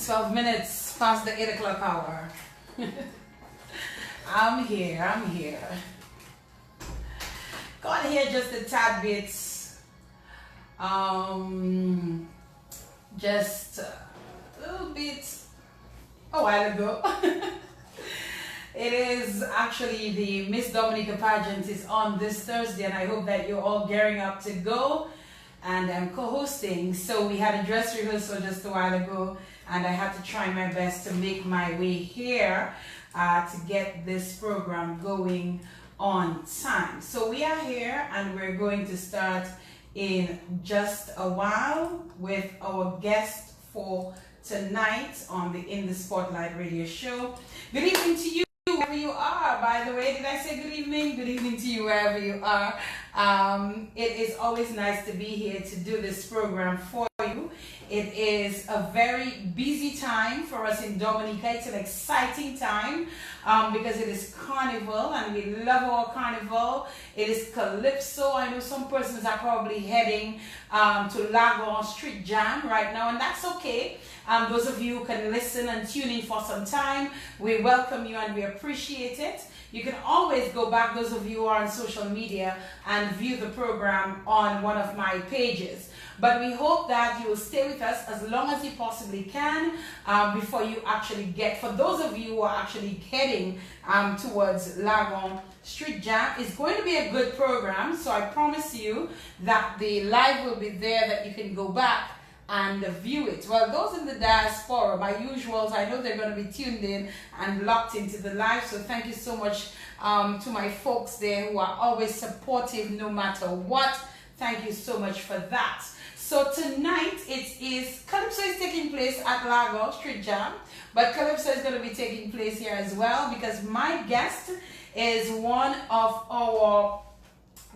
12 minutes past the 8 o'clock hour. I'm here. Got here just a tad bit, just a little bit a while ago. It is actually the Miss Dominica pageant is on this Thursday, and I hope that you're all gearing up to go. And I'm co-hosting, so we had a dress rehearsal just a while ago, and I had to try my best to make my way here to get this program going on time. So we are here, and we're going to start in just a while with our guest for tonight on the In the Spotlight radio show. Good evening to you wherever you are. By the way, did I say good evening? Good evening to you wherever you are. It is always nice to be here to do this program for you. It is a very busy time for us in Dominica. It's an exciting time because it is Carnival, and we love our Carnival. It is Calypso. I know some persons are probably heading to Lagon Street Jam right now, and that's okay. Those of you who can listen and tune in for some time, we welcome you and we appreciate it. You can always go back, those of you who are on social media, and view the program on one of my pages. But we hope that you will stay with us as long as you possibly can before you actually get, for those of you who are actually heading towards Lagon Street Jam, it's going to be a good program. So I promise you that the live will be there, that you can go back and view it. Well, those in the diaspora, my usuals, I know they're going to be tuned in and locked into the live. So thank you so much to my folks there who are always supportive no matter what. Thank you so much for that. So tonight Calypso is taking place at Lago Street Jam, but Calypso is going to be taking place here as well, because my guest is one of our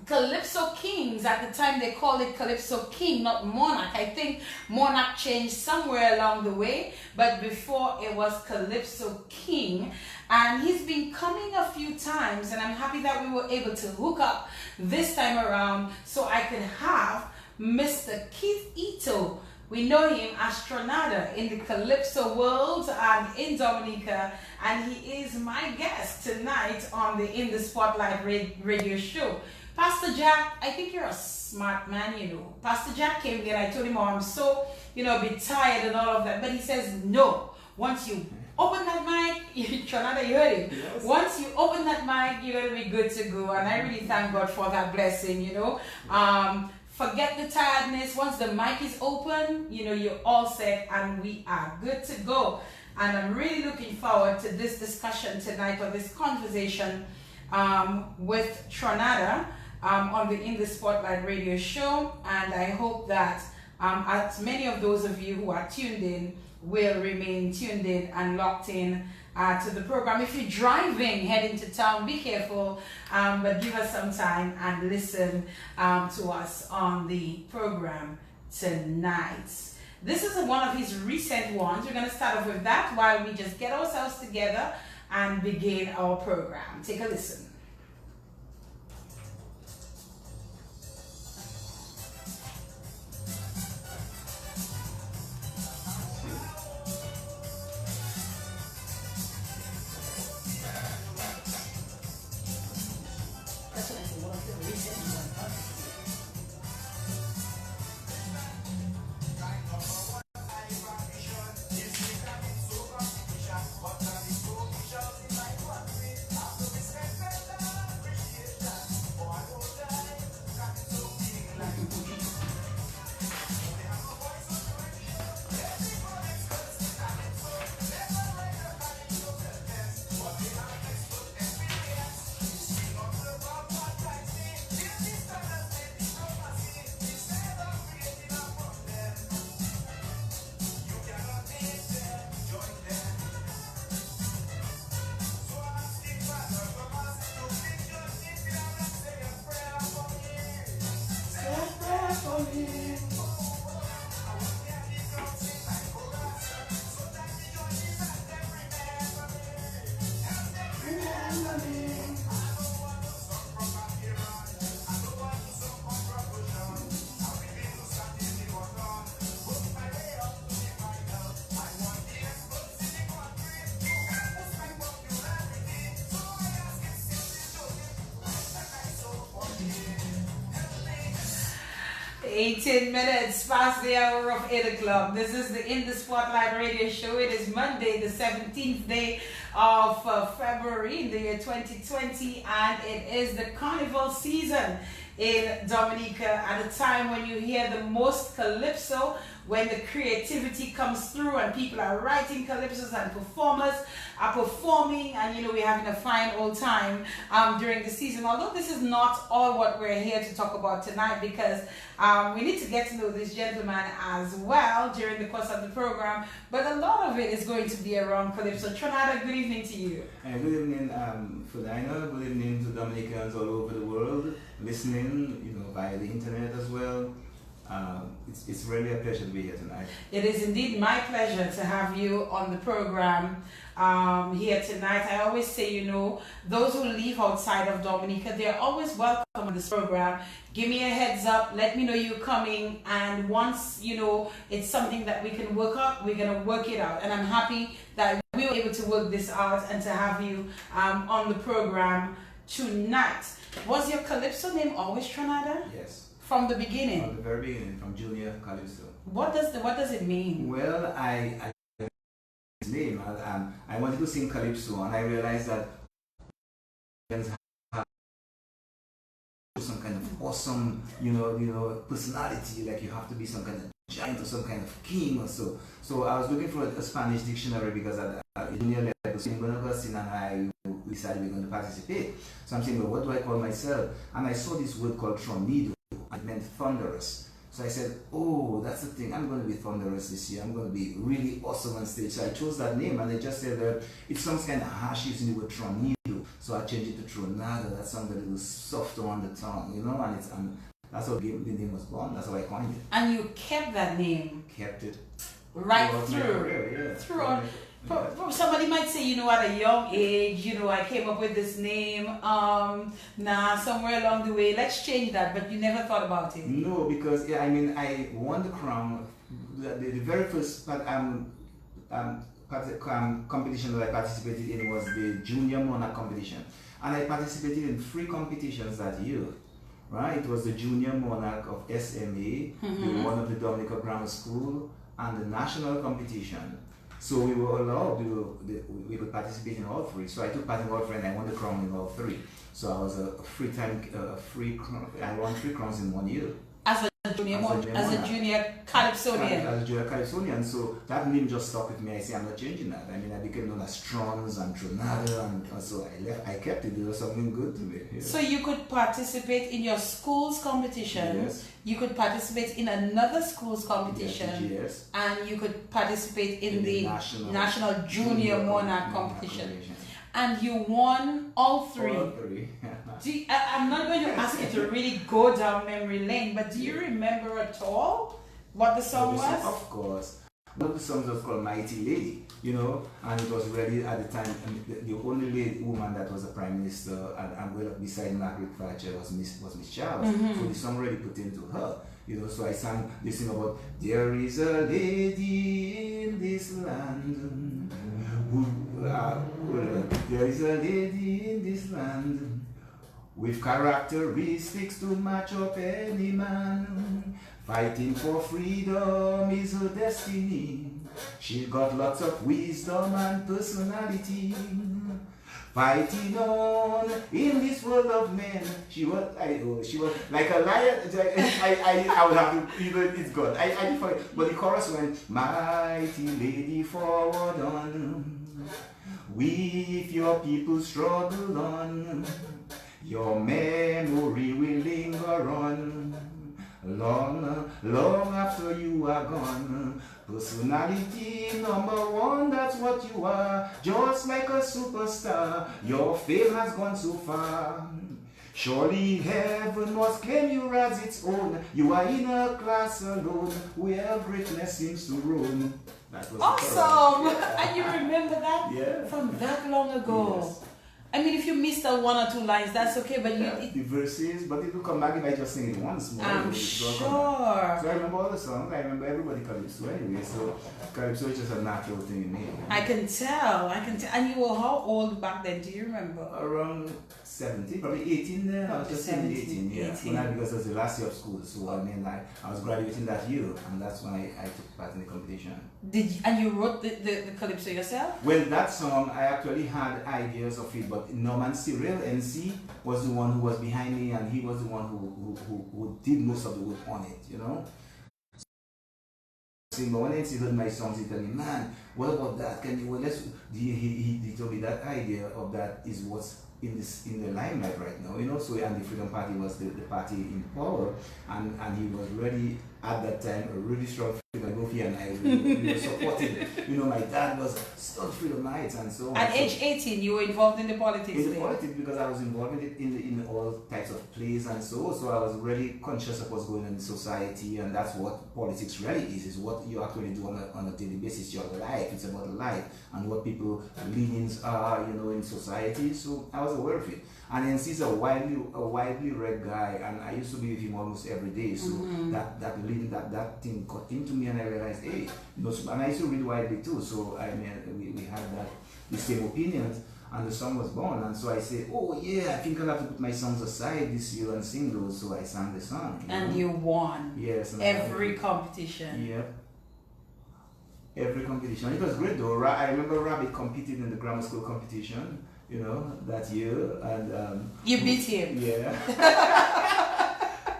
Calypso Kings. At the time they called it Calypso King, not Monarch. I think Monarch changed somewhere along the way, but before it was Calypso King. And he's been coming a few times, and I'm happy that we were able to hook up this time around so I can have Mr. Keith Ito. We know him as Tronada in the Calypso world and in Dominica, and he is my guest tonight on the In the Spotlight radio show. Pastor Jack, I think you're a smart man, you know. Pastor Jack came there and I told him, oh, I'm so, a bit tired and all of that. But he says, no. Once you open that mic, Tronada, you heard him. Yes. Once you open that mic, you're going to be good to go. And I really thank God for that blessing, Forget the tiredness. Once the mic is open, you're all set and we are good to go. And I'm really looking forward to this discussion tonight, or this conversation with Tronada on the In the Spotlight radio show. And I hope that as many of those of you who are tuned in will remain tuned in and locked in to the program. If you're driving, heading to town, be careful, but give us some time and listen to us on the program tonight. This is one of his recent ones. We're going to start off with that while we just get ourselves together and begin our program. Take a listen. 18 minutes past the hour of 8 o'clock. This is the In the Spotlight radio show. It is Monday, the 17th day of February in the year 2020, and it is the carnival season in Dominica at a time when you hear the most calypso, when the creativity comes through and people are writing calypsos and performers are performing, and we're having a fine old time during the season. Although this is not all what we're here to talk about tonight, because we need to get to know this gentleman as well during the course of the program, but a lot of it is going to be around calypso. Trinidad, good evening to you. Good evening, Fudina. Good evening to Dominicans all over the world listening, via the internet as well. It's really a pleasure to be here tonight. It is indeed my pleasure to have you on the program here tonight. I always say, those who live outside of Dominica, they're always welcome on this program. Give me a heads up, let me know you're coming, and once it's something that we can work out, we're going to work it out. And I'm happy that we were able to work this out and to have you on the program tonight. Was your calypso name always Trinidad? Yes. From the beginning? From the very beginning, from Junior Calypso. What does it mean? Well, his name, I wanted to sing Calypso, and I realized that some kind of awesome, personality, like you have to be some kind of giant or some kind of king or so. So I was looking for a Spanish dictionary because at junior level, so I'm going to go sing, and I decided we're going to participate. So I'm saying, well, what do I call myself? And I saw this word called tronido. It meant thunderous. So I said, oh, that's the thing. I'm going to be thunderous this year. I'm going to be really awesome on stage. So I chose that name, and I just said it sounds kind of harsh using the word tronido. So I changed it to tronado. That sounded a little softer on the tongue, and that's how the name was born. That's how I coined it. And you kept that name? Kept it. Right through. Somebody might say, at a young age, I came up with this name. Somewhere along the way, let's change that. But you never thought about it. No, because I won the crown. The very first competition that I participated in was the Junior Monarch competition, and I participated in 3 competitions that year. Right, it was the Junior Monarch of SMA, the one of the Dominica Grammar School, and the national competition. So we were allowed, we could participate in all 3. So I took part in all 3, and I won the crown in all 3. So I was I won 3 crowns in 1 year. As a junior Calypsonian. As a junior Calypsonian. So that name just stuck with me. I say, I'm not changing that. I became known as Trons and Tronado, and so I kept it. It was something good to me. Yeah. So you could participate in your school's competition. Yes. You could participate in another school's competition. Yes. And you could participate in the National Junior Monarch competition. And you won all 3. All 3. I'm not going to ask you to really go down memory lane, but do you remember at all what the song was? Of course. One of the songs was called Mighty Lady, and it was really at the time the only lady woman that was a prime minister, and beside Margaret Thatcher was Miss Charles. So the song really put into her. So I sang this thing about there is a lady in this land. There is a lady in this land with characteristics to match up any man. Fighting for freedom is her destiny. She got lots of wisdom and personality. Fighting on in this world of men. She was like a lion. I would have to, it's good. I didn't forget. But the chorus went, mighty lady forward on. With your people struggle on. Your memory will linger on. Long, long after you are gone. Personality #1, that's what you are. Just like a superstar, your fame has gone so far. Surely heaven must claim you as its own. You are in a class alone, where greatness seems to roam. That was awesome! And you remember that? Yeah. From that long ago? Yes. I mean, if you missed out one or two lines, that's okay. But the verses, but it will come back if I just sing it once more. I'm sure. So I remember all the songs. I remember everybody Calypso anyway. So Calypso is just a natural thing in me. I can tell. And you were how old back then? Do you remember? Around 17, probably 18 then. I was just 18, yeah. 18. Because it was the last year of school. So I mean, I was graduating that year, and that's when I took part in the competition. And you wrote the Calypso yourself? Well, that song, I actually had ideas of it, but Norman Cyril, NC, was the one who was behind me, and he was the one who did most of the work on it, you know? But when NC heard my songs, he told me, man, what about that? Can you, well, he told me that idea of that is what's in the limelight right now, you know. So and the Freedom Party was the party in power, and he was really at that time a really strong Freedom, and I we were supporting. You know, my dad was still Freedomites and so on. At age 18, you were involved in the politics. In the politics, because I was involved in all types of plays and so I was really conscious of what's going on in society, and that's what politics really is what you actually do on a daily basis. Your life, it's about life and what people leanings are, you know, in society. So I was aware of it. And then he's a widely read guy, and I used to be with him almost every day. So that thing got into me, and I realized, hey, you know, and I used to read widely too. So I mean, we had the same opinions, and the song was born. And so I said, oh yeah, I think I'll have to put my songs aside this year and sing those. So I sang the song. You won. Yes. And every competition. Yeah. Every competition. It was great though. I remember Rabbit competed in the grammar school competition, you know, that year, and you beat him. Yeah.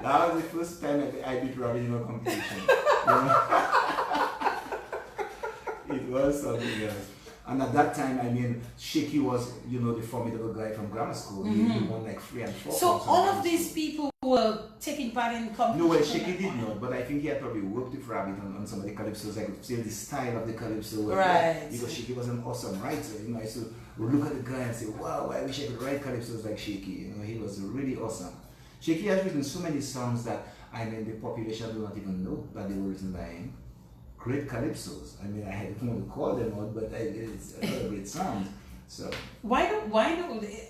That was the first time I beat Rabbit in a competition. It was something else. And at that time, I mean, Shaky was, you know, the formidable guy from grammar school. He won like 3 and 4. So all of these people were taking part in competition? No, well, Shaky did not, but I think he had probably worked with Rabbit on some of the calypsos. I could feel the style of the calypso. Right. Because Shaky was an awesome writer. You know, I used to look at the guy and say, wow, I wish I could write calypsos like Shaky. You know, he was really awesome. Shaky has written so many songs that, I mean, the population do not even know that they were written by him. Great calypsos. I mean, I had to call them out, but it's a great sound. So why don't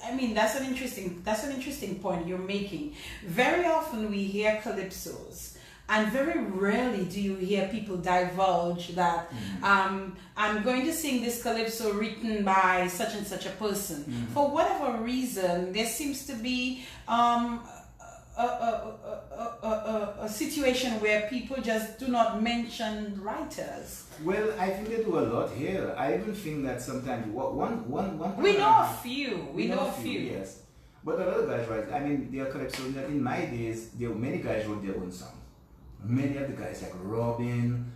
I mean, that's an interesting point you're making. Very often we hear calypsos, and very rarely do you hear people divulge that I'm going to sing this calypso written by such and such a person. For whatever reason, there seems to be a situation where people just do not mention writers. Well, I think they do a lot here. I even think that sometimes one we know a few. We know a few. Yes, but a lot of guys write. I mean, there are calypso. In my days, many guys wrote their own songs. Many of the guys like Robin,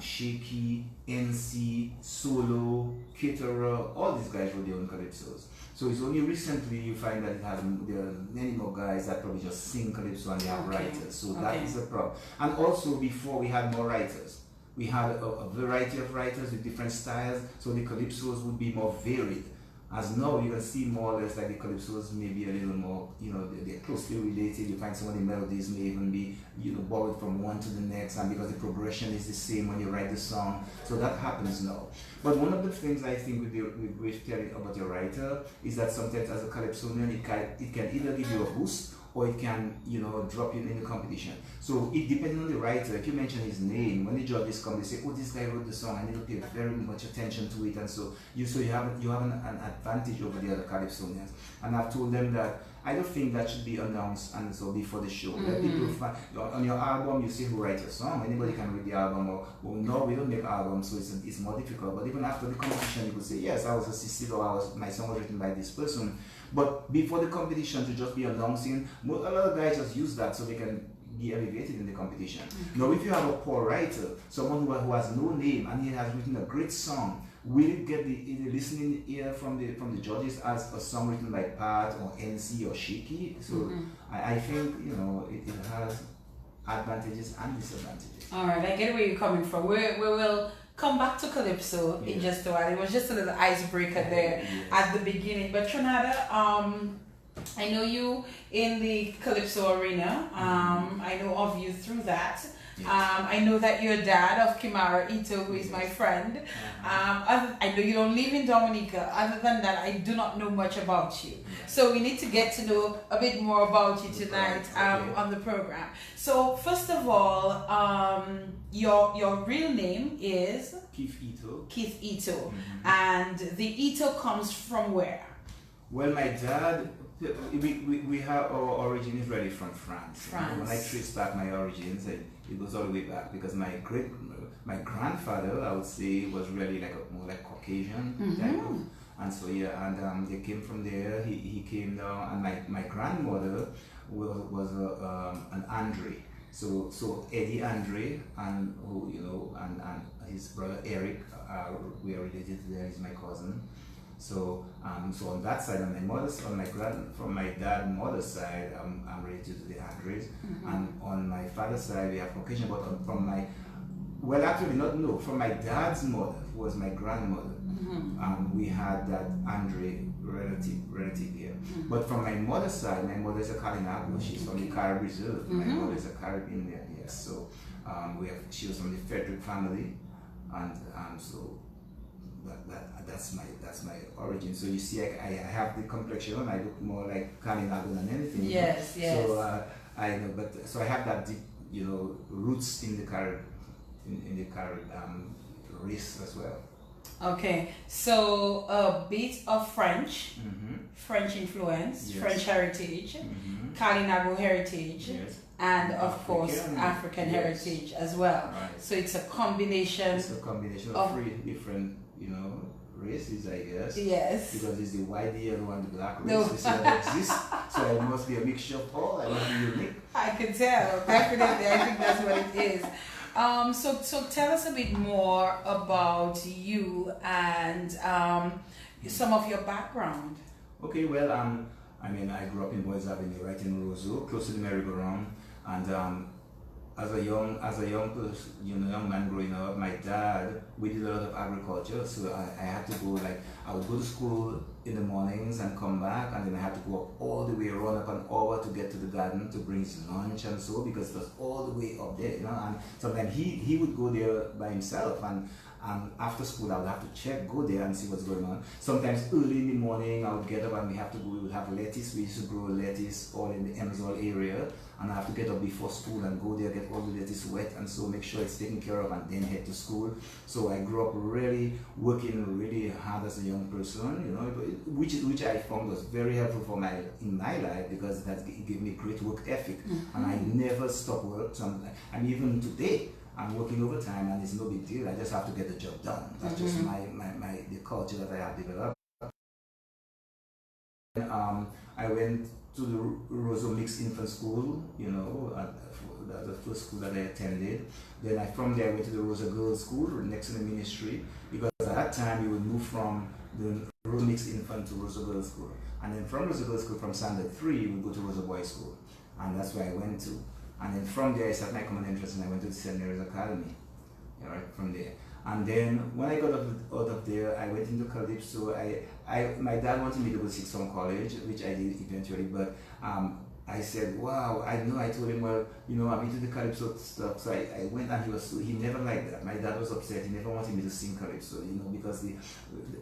Shaky, NC, Solo, Caterer, all these guys wrote their own calypsos. So it's only recently you find that there are many more guys that probably just sing calypso and they have writers. So that is a problem. And also before we had more writers. We had a variety of writers with different styles, so the calypsos would be more varied. As now you can see more or less like the calypsos may be a little more, you know, they're closely related. You find some of the melodies may even be, you know, borrowed from one to the next, and because the progression is the same when you write the song. So that happens now. But one of the things I think with telling about your writer is that sometimes as a calypsonian it can either give you a boost or it can, you know, drop you in the competition. So it depending on the writer, if you mention his name, when the judges come, they say, oh, this guy wrote the song, I need to pay very much attention to it, and so you have an advantage over the other calypsonians. And I've told them that I don't think that should be announced and so before the show. Let people find, on your album, you see who writes a song. Anybody can read the album, or well, no, we don't make albums, so it's more difficult. But even after the competition, you could say, yes, I was assisted, or my song was written by this person. But before the competition, to just be announcing, a lot of guys just use that so they can be elevated in the competition. Now, if you have a poor writer, someone who has no name and he has written a great song, will it get the listening ear from the judges as a song written by Pat or NC or Shaky? So I think, you know, it has advantages and disadvantages. All right, I get where you're coming from. We will come back to Calypso in just a while. It was just a little icebreaker there at the beginning. But Trinada, I know you in the Calypso arena. I know of you through that. I know that you're dad of Kimara Ito, who is my friend. I know you don't live in Dominica. Other than that, I do not know much about you. So we need to get to know a bit more about you tonight on the program. So first of all, your real name is? Keith Ito. Keith Ito. And the Ito comes from where? Well, my dad, we have our origin is really from France. When I trace back my origins, it goes all the way back because my grandfather, I would say, was really like more like Caucasian type of, and so they came from there. He came down, and my grandmother was an Andre. So Eddie Andre and and his brother Eric, we are related to there. He's my cousin. So on that side, on from my dad's mother's side, I'm related to the Andres, and on my father's side we have Caucasian. But from my dad's mother, who was my grandmother, we had that Andre relative here. But from my mother's side, my mother is a Kalinago. She's from the Caribbean Reserve. My mother is a Caribbean there. Yes. So she was from the Frederick family, and so. That's my origin. So you see, I have the complexion. I look more like Kalinago than anything. Yes. So I know, but so I have that deep, roots in the Caribbean race as well. Okay, so a bit of French, French influence, French heritage, Kalinago heritage, and of course African heritage as well. Right. So it's a combination. It's a combination of three different, races, I guess. Yes. Because it's the white, the yellow, and the black races that exist. So it must be a mixture of all. I must be unique. I can tell. Definitely, I think that's what it is. So tell us a bit more about you and some of your background. Okay, well, I grew up in Boys Avenue, right in Roseau, close to the merry-go-round, and as a young person, young man growing up, my dad, we did a lot of agriculture, so I had to go, I would go to school in the mornings and come back, and then I had to go up all the way, run up an hour to get to the garden to bring his lunch and so, because it was all the way up there, and sometimes he would go there by himself, and after school I would have to go there and see what's going on. Sometimes early in the morning I would get up and we would have lettuce. We used to grow lettuce all in the Emsall area, and I have to get up before school and go there, get all the lettuce wet, and so make sure it's taken care of and then head to school. So I grew up really working really hard as a young person, which I found was very helpful in my life, because it gave me great work ethic, and I never stopped work. And even today I'm working overtime, and it's no big deal. I just have to get the job done. That's just the culture that I have developed. I went to the Roseau Mixed Infant School, that's the first school that I attended. Then from there I went to the Roseau Girls School next to the ministry, because at that time you would move from the Roseau Mixed Infant to Roseau Girls School. And then from Roseau Girls School, from Standard 3, you would go to Roseau Boys School. And that's where I went to. And then from there I started my common interest, and I went to the St. Mary's Academy, from there. And then when I got out of there, I went into Calypso. My dad wanted me to go to Sixth Form College, which I did eventually, but I said, wow, I told him, well, I'm into the Calypso stuff. So I went, and he never liked that. My dad was upset. He never wanted me to sing Calypso, because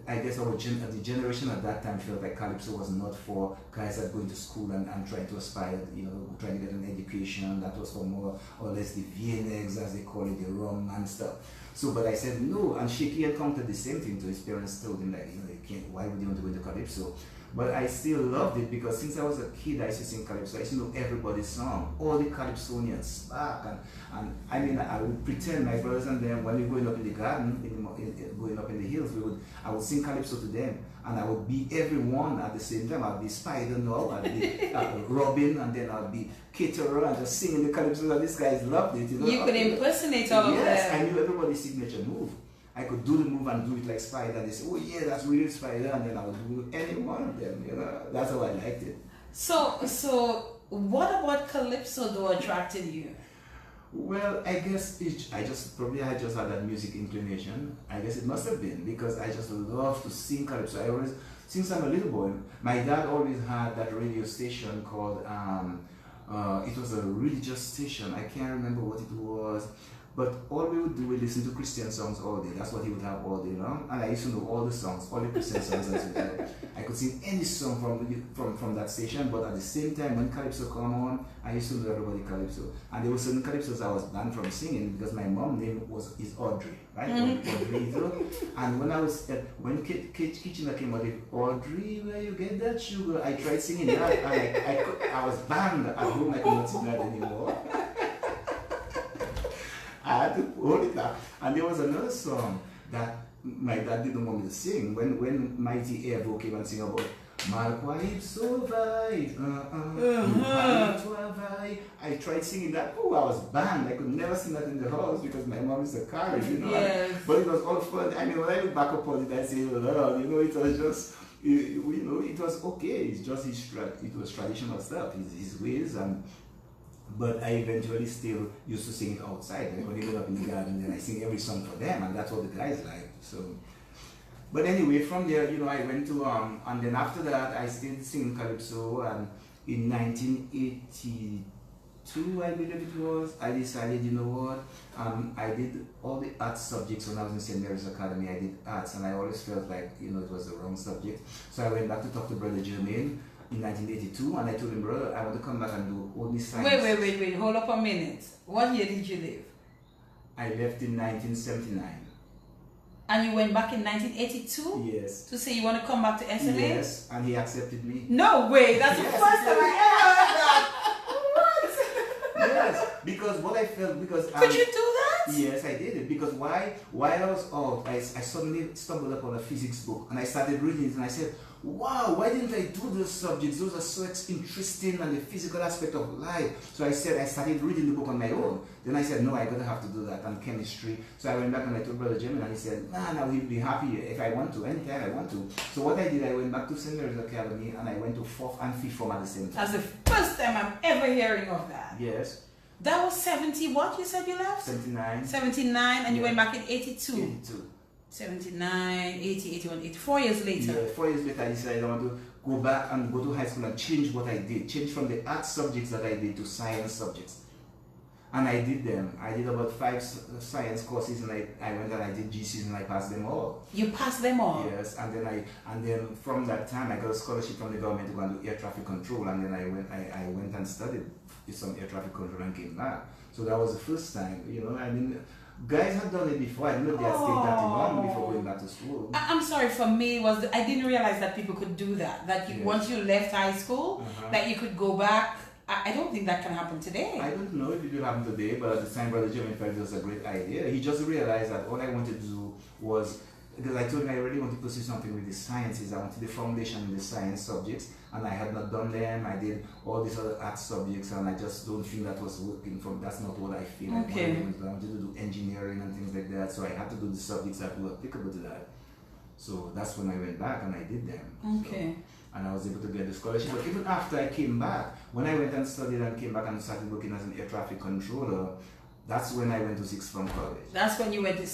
I guess the generation at that time felt like Calypso was not for guys that going to school and trying to aspire, trying to get an education. That was for more or less the VNX, as they call it, the rum and stuff. So, but I said no, and Shaky encountered the same thing. To his parents told him, you can't, why would you want to go into Calypso? But I still loved it, because since I was a kid, I used to sing Calypso. I used to know everybody's song, all the Calypsonians, Spark, and I would pretend, my brothers and them, when we were going up in the garden, going up in the hills, I would sing Calypso to them, and I would be everyone at the same time. I'd be Spider now, I'd be Robin, and then I'd be Caterer, and just singing the Calypso, and these guys loved it. You could impersonate all of them. Yes, I knew everybody's signature move. I could do the move and do it like Spider. They say, oh yeah, that's really Spider, and then I would do any one of them. That's how I liked it. So what about Calypso though attracted you? Well, I guess I just had that music inclination. I guess it must have been because I just love to sing Calypso. I always since I'm a little boy, my dad always had that radio station called, it was a religious station. I can't remember what it was. But all we would do, we listen to Christian songs all day. That's what he would have all day long. And I used to know all the songs, all the Christian songs as well. I could sing any song from that station, but at the same time, when Calypso come on, I used to know everybody Calypso. And there were certain Calypsos I was banned from singing because my mom's name is Audrey, right? Audrey. And when I was, when Kitchener came out with Audrey, where you get that sugar? I tried singing that, and I was banned at home. I could not sing that anymore. I had to hold it up. And there was another song that my dad didn't want me to sing when Mighty Airvo came and sing about Calypso vai, I tried singing that. Oh, I was banned. I could never sing that in the house because my mom is a Carib, you know. Yes. But it was all fun. I mean, when I look back upon it, I say, well, you know, it was just, you know, it was okay. It's just it was traditional stuff, his ways. But I eventually still used to sing it outside. Like when I go up in the garden, then I sing every song for them, and that's what the guys like. So, but anyway, from there, you know, I went to and then after that, I stayed singing Calypso, and in 1982, I believe it was, I decided, you know what, I did all the arts subjects when I was in St. Mary's Academy. I did arts, and I always felt like, you know, it was the wrong subject. So I went back to talk to Brother Jermaine in 1982, and I told him, brother, I want to come back and do only science. Wait, hold up a minute. What year did you leave? I left in 1979. And you went back in 1982? Yes. To say you want to come back to SMA? Yes, and he accepted me. No way, that's yes, the first time I ever heard that. What? Yes, because what I felt, because... Could you do that? Yes, I did it, because while I was out, I suddenly stumbled upon a physics book, and I started reading it, and I said, wow, why didn't I do those subjects? Those are so interesting, and the physical aspect of life. So I started reading the book on my own. Then I said, no, I gotta have to do that, and chemistry. So I went back and I told Brother Jimmy, and he said, nah, he'll be happy if I want to, anytime I want to. So what I did, I went back to St. Mary's Academy, and I went to 4th and 5th form at the same time. That's the first time I'm ever hearing of that. Yes. That was 70, what you said you left? 79. 79, and you went back in 82. 82. 79, 80, 81, 84 years later. Yeah, 4 years later I decided I want to go back and go to high school and change what I did. Change from the art subjects that I did to science subjects. And I did them. I did about 5 science courses, and I went and I did GCs, and I passed them all. You passed them all? Yes, and then from that time I got a scholarship from the government to go and do air traffic control, and then I went and studied some air traffic control and came back. So that was the first time, you know. I mean, guys had done it before. I didn't know they had stayed that long before going back to school. I'm sorry, for me, I didn't realize that people could do that. That you, yes. Once you left high school, that you could go back. I don't think that can happen today. I don't know if it will happen today, but at the time, Brother Jimmy felt it was a great idea. He just realized that all I wanted to do was, because I told him I really wanted to pursue something with the sciences. I wanted the foundation in the science subjects, and I had not done them. I did all these other art subjects, and I just don't think that was working. That's not what I feel. Okay. I wanted to do engineering and things like that, so I had to do the subjects that were applicable to that. So that's when I went back and I did them. Okay. So, and I was able to get the scholarship. But even after I came back, when I went and studied and came back and started working as an air traffic controller, that's when I went to 6th form college. That's when you went to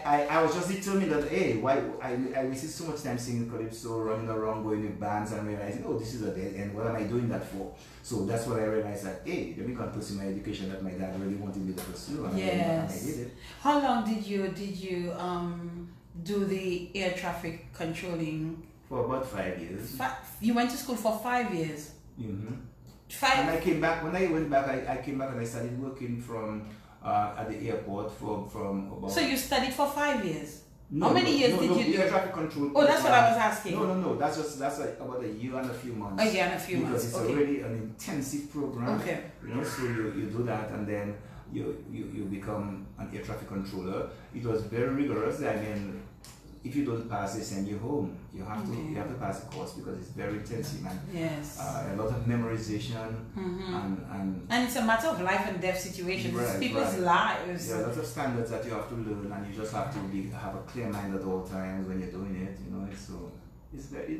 I was just determined that, hey, why I wasted so much time singing Calypso, running around, going with bands, and realizing, oh, this is a dead end. What am I doing that for? So that's when I realized that, hey, let me go and pursue my education that my dad really wanted me to pursue, and, yes. I did it. How long did you do the air traffic controlling? For about 5 years. You went to school for 5 years? Mm-hmm. 5. And I came back, when I went back, I came back and I started working from at the airport from about... So you studied for 5 years? No, how many years did you do? Air traffic control. Oh, that's what I was asking. No. That's about a year and a few months. A year and a few months. Because it's already an intensive program. Okay. You know, so you do that, and then you become an air traffic controller. It was very rigorous. I mean, if you don't pass, they send you home. You have to pass the course because it's very intensive, man. Yes. A lot of memorization and it's a matter of life and death situations. It's people's lives. There are lots of standards that you have to learn, and you just have to have a clear mind at all times when you're doing it. You know,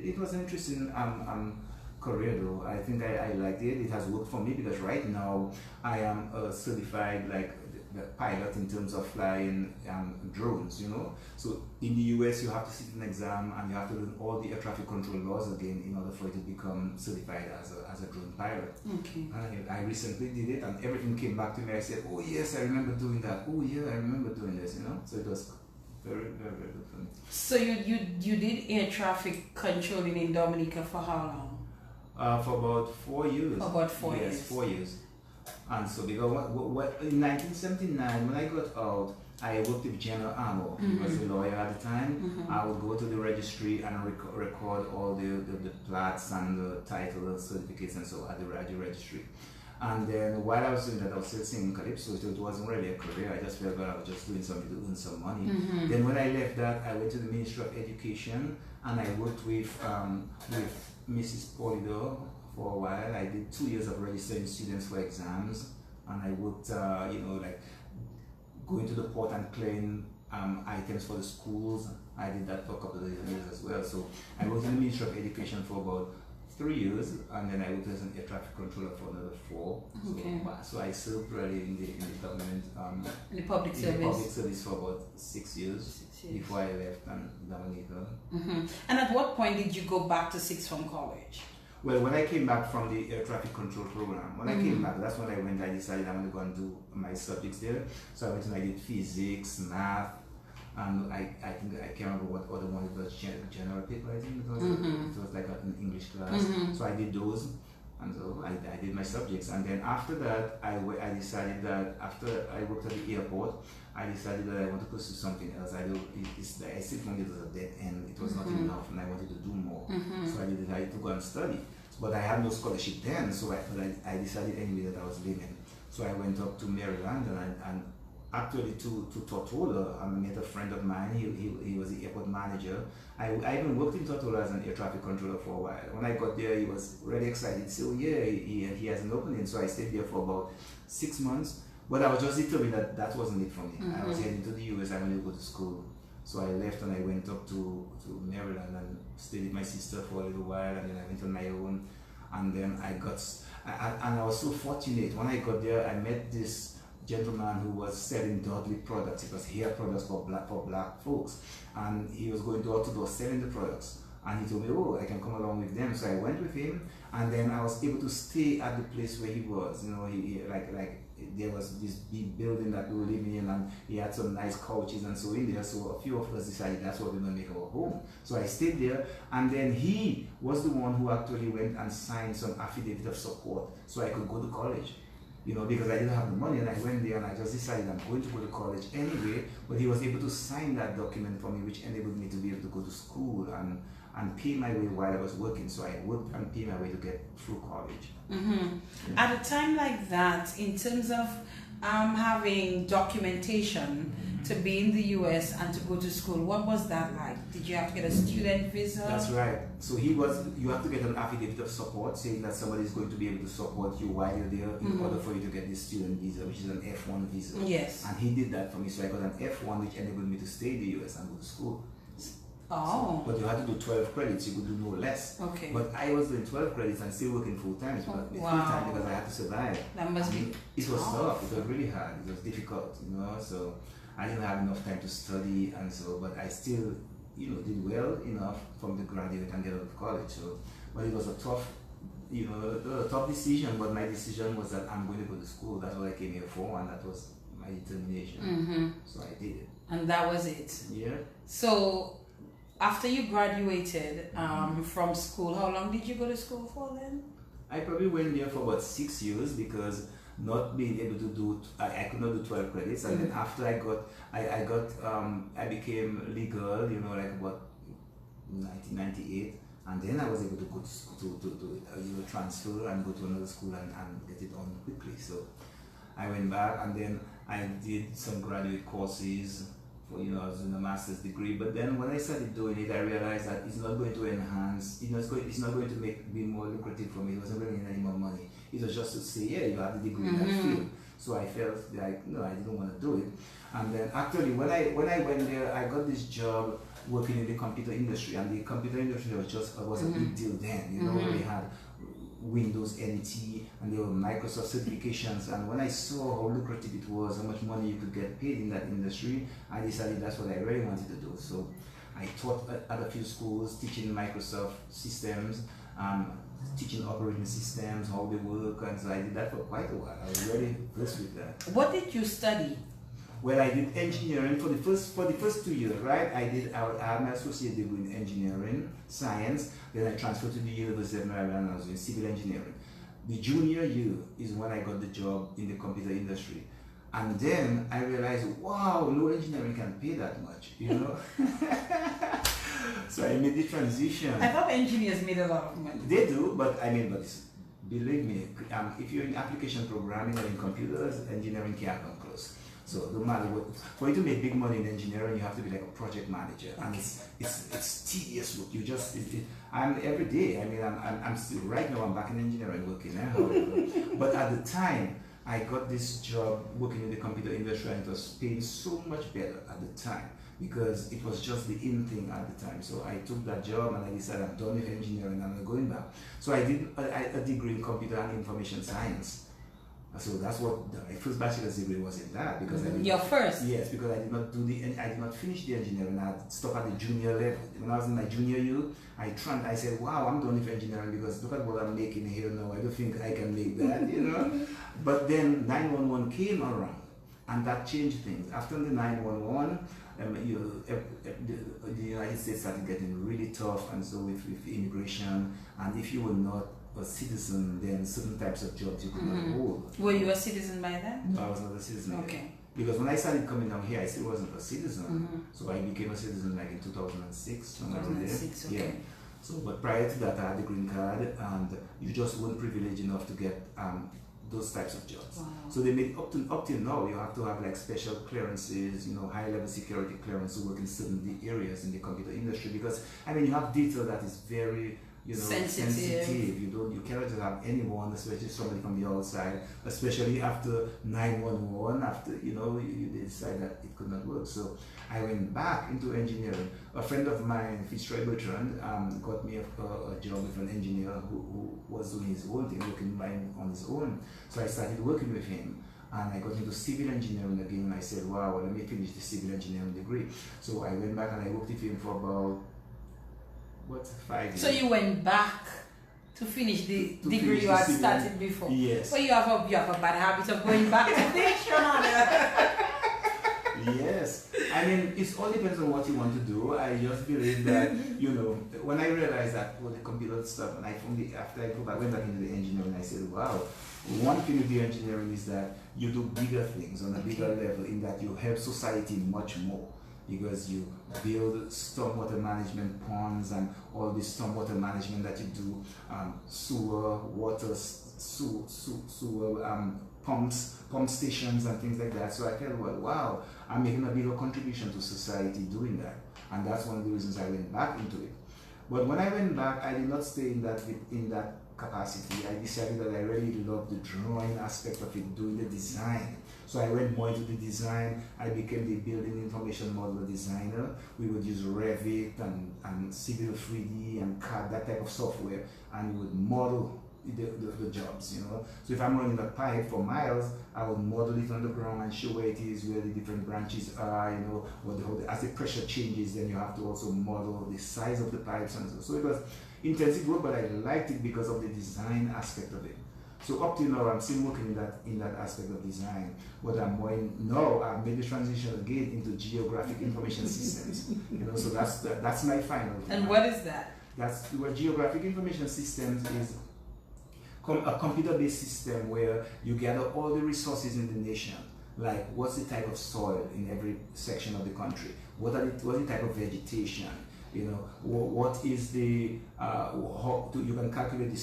it was an interesting career though. I think I liked it. It has worked for me because right now I am a certified the pilot in terms of flying drones, you know. So in the US you have to sit an exam and you have to learn all the air traffic control laws again in order for you to become certified as a drone pilot. Okay. I recently did it and everything came back to me. I said, oh yes, I remember doing that. Oh yeah, I remember doing this, you know. So it was very, very, very good for me. So you did air traffic controlling in Dominica for how long? For about 4 years. For about 4 years. years. Yes, 4 years. And so because in 1979 when I got out, I worked with General Armour. He was a lawyer at the time. I would go to the registry and record all the plats and the title certificates and so at the registry. And then while I was doing that, I was still singing Calypso, so it wasn't really a career. I just felt that I was just doing something to earn some money. Then when I left that, I went to the Ministry of Education and I worked with Mrs. Polido for a while. I did 2 years of registering students for exams, and I worked, you know, like going to the port and clearing items for the schools. I did that for a couple of years as well. So I worked in the Ministry of Education for about 3 years, and then I worked as an air traffic controller for another 4. Okay. So I served really in the government, In the public service. in the public service for about 6 years, before I left Dominica. And at what point did you go back to Sixth Form College? Well, when I came back from the air traffic control program, when I came back, that's when I decided I'm going to go and do my subjects there. So I went and I did physics, math, and I think I can't remember what other one it was, general paper, I think it was like an English class. So I did those, and so I did my subjects. And then after that, I decided that after I worked at the airport, I decided that I want to pursue something else. I still found it was a dead end. It was not enough, and I wanted to do more. So I decided to go and study. But I had no scholarship then, so I decided anyway that I was leaving. So I went up to Maryland and actually to Tortola. I met a friend of mine. He was the airport manager. I even worked in Tortola as an air traffic controller for a while. When I got there, he was really excited. So yeah, he has an opening. So I stayed there for about 6 months. But I was just determined that that wasn't it for me. I was heading to the US. I wanted to go to school. So I left and I went up to Maryland and stayed with my sister for a little while, and then I went on my own. And then and I was so fortunate. When I got there, I met this gentleman who was selling Dudley products. It was hair products for black folks, and he was going door to door selling the products. And he told me, oh, I can come along with them. So I went with him, and then I was able to stay at the place where he was. You know, he there was this big building that we were living in, and he had some nice couches and so in there. So a few of us decided that's what we're going to make our home. So I stayed there, and then he was the one who actually went and signed some affidavit of support so I could go to college. You know, because I didn't have the money, and I went there and I just decided I'm going to go to college anyway. But he was able to sign that document for me, which enabled me to be able to go to school and pay my way while I was working. So I worked and paid my way to get through college. At a time like that, in terms of having documentation to be in the US and to go to school, what was that like? Did you have to get a student visa? That's right. So you have to get an affidavit of support saying that somebody is going to be able to support you while you're there in order for you to get this student visa, which is an F1 visa. Yes. And he did that for me, so I got an F1, which enabled me to stay in the US and go to school. Oh. So, but you had to do 12 credits, you could do no less. Okay. But I was doing 12 credits and still working full time. Full time because I had to survive. That must be. It was tough. It was really hard. It was difficult, you know. So I didn't have enough time to study, and so, but I still, you know, did well enough from the graduate and get out of college. So, but it was a tough, you know, a tough decision. But my decision was that I'm going to go to school. That's what I came here for, and that was my determination. So I did it. And that was it. Yeah. So after you graduated from school, how long did you go to school for then? I probably went there for about 6 years because not being able to do, I could not do 12 credits, and then after I became legal, you know, like about 1998, and then I was able to go to school, to transfer and go to another school and get it on quickly. So I went back, and then I did some graduate courses. You know, I was doing a master's degree, but then when I started doing it, I realized that it's not going to enhance, you know, it's not going to be more lucrative for me. It wasn't bringing any more money. It was just to say, yeah, you have the degree in that field. So I felt like, no, I didn't want to do it. And then actually, when I went there, I got this job working in the computer industry, and the computer industry was a big deal then. You know, we had Windows NT, and there were Microsoft certifications. And when I saw how lucrative it was, how much money you could get paid in that industry, I decided that's what I really wanted to do. So I taught at a few schools, teaching Microsoft systems, teaching operating systems, how they work, and so I did that for quite a while. I was really blessed with that. What did you study? Well, I did engineering for the first 2 years, right? I had my associate degree in engineering, science. Then I transferred to the University of Maryland and I was in civil engineering. The junior year is when I got the job in the computer industry. And then I realized, wow, no engineering can pay that much, you know? So I made the transition. I thought engineers made a lot of money. They do, but believe me, if you're in application programming or in computers, engineering can't come close. So no matter what, for you to make big money in engineering, you have to be like a project manager, and it's tedious work. You just I'm every day. I mean, I'm still right now. I'm back in engineering working, but at the time I got this job working in the computer industry, and it was paying so much better at the time because it was just the in thing at the time. So I took that job and I decided I'm done with engineering and I'm going back. So I did a degree in computer and information science. So that's what my first bachelor's degree was in that, because I did your first. Yes, because I did not finish the engineering. I stopped at the junior level. When I was in my junior year, I said, wow, I'm done with engineering because look at what I'm making here now. I don't think I can make that, you know. But then 911 came around, and that changed things. After the 911, the United States started getting really tough, and so with immigration, and if you were not a citizen, then certain types of jobs you could not hold. Were you a citizen by then? No, I was not a citizen. Okay. Yet. Because when I started coming down here, I still wasn't a citizen. So I became a citizen like in 2006. 2006, okay. Yeah. So, but prior to that, I had the green card, and you just weren't privileged enough to get those types of jobs. Wow. So they made up till now, you have to have like special clearances, you know, high-level security clearance to work in certain areas in the computer industry. Because I mean, you have data that is very sensitive. You cannot just have anyone, especially somebody from the outside, especially after 911, after you decide that it could not work. So I went back into engineering. A friend of mine, Fitzroy Bertrand, got me a job with an engineer who was doing his own thing, working on his own. So I started working with him. And I got into civil engineering again, and I said, wow, well, let me finish the civil engineering degree. So I went back and I worked with him for about 5 years. So you went back to finish the degree you had started before? Yes. Well, you have a bad habit of going back to finish Yes. I mean, it all depends on what you want to do. I just believe that, when I realized that all the computer stuff, and after I went back into the engineering, I said, wow, one thing with the engineering is that you do bigger things on a bigger level, in that you help society much more. Because you build stormwater management ponds and all this stormwater management that you do, sewer, water, pump stations and things like that. So I felt, well, wow, I'm making a bigger contribution to society doing that. And that's one of the reasons I went back into it. But when I went back, I did not stay in that capacity. I decided that I really loved the drawing aspect of it, doing the design. So I went more into the design. I became the building information model designer. We would use Revit and Civil 3D and CAD, that type of software, and we would model the jobs, So if I'm running a pipe for miles, I would model it on the ground and show where it is, where the different branches are, as the pressure changes, then you have to also model the size of the pipes and so. So it was intensive work, but I liked it because of the design aspect of it. So up till now, I'm still working in that aspect of design. But I've made the transition again into geographic information systems. So that's my final. And what is that? That's what geographic information systems is. A computer-based system where you gather all the resources in the nation, like what's the type of soil in every section of the country, what's the type of vegetation, what is the you can calculate the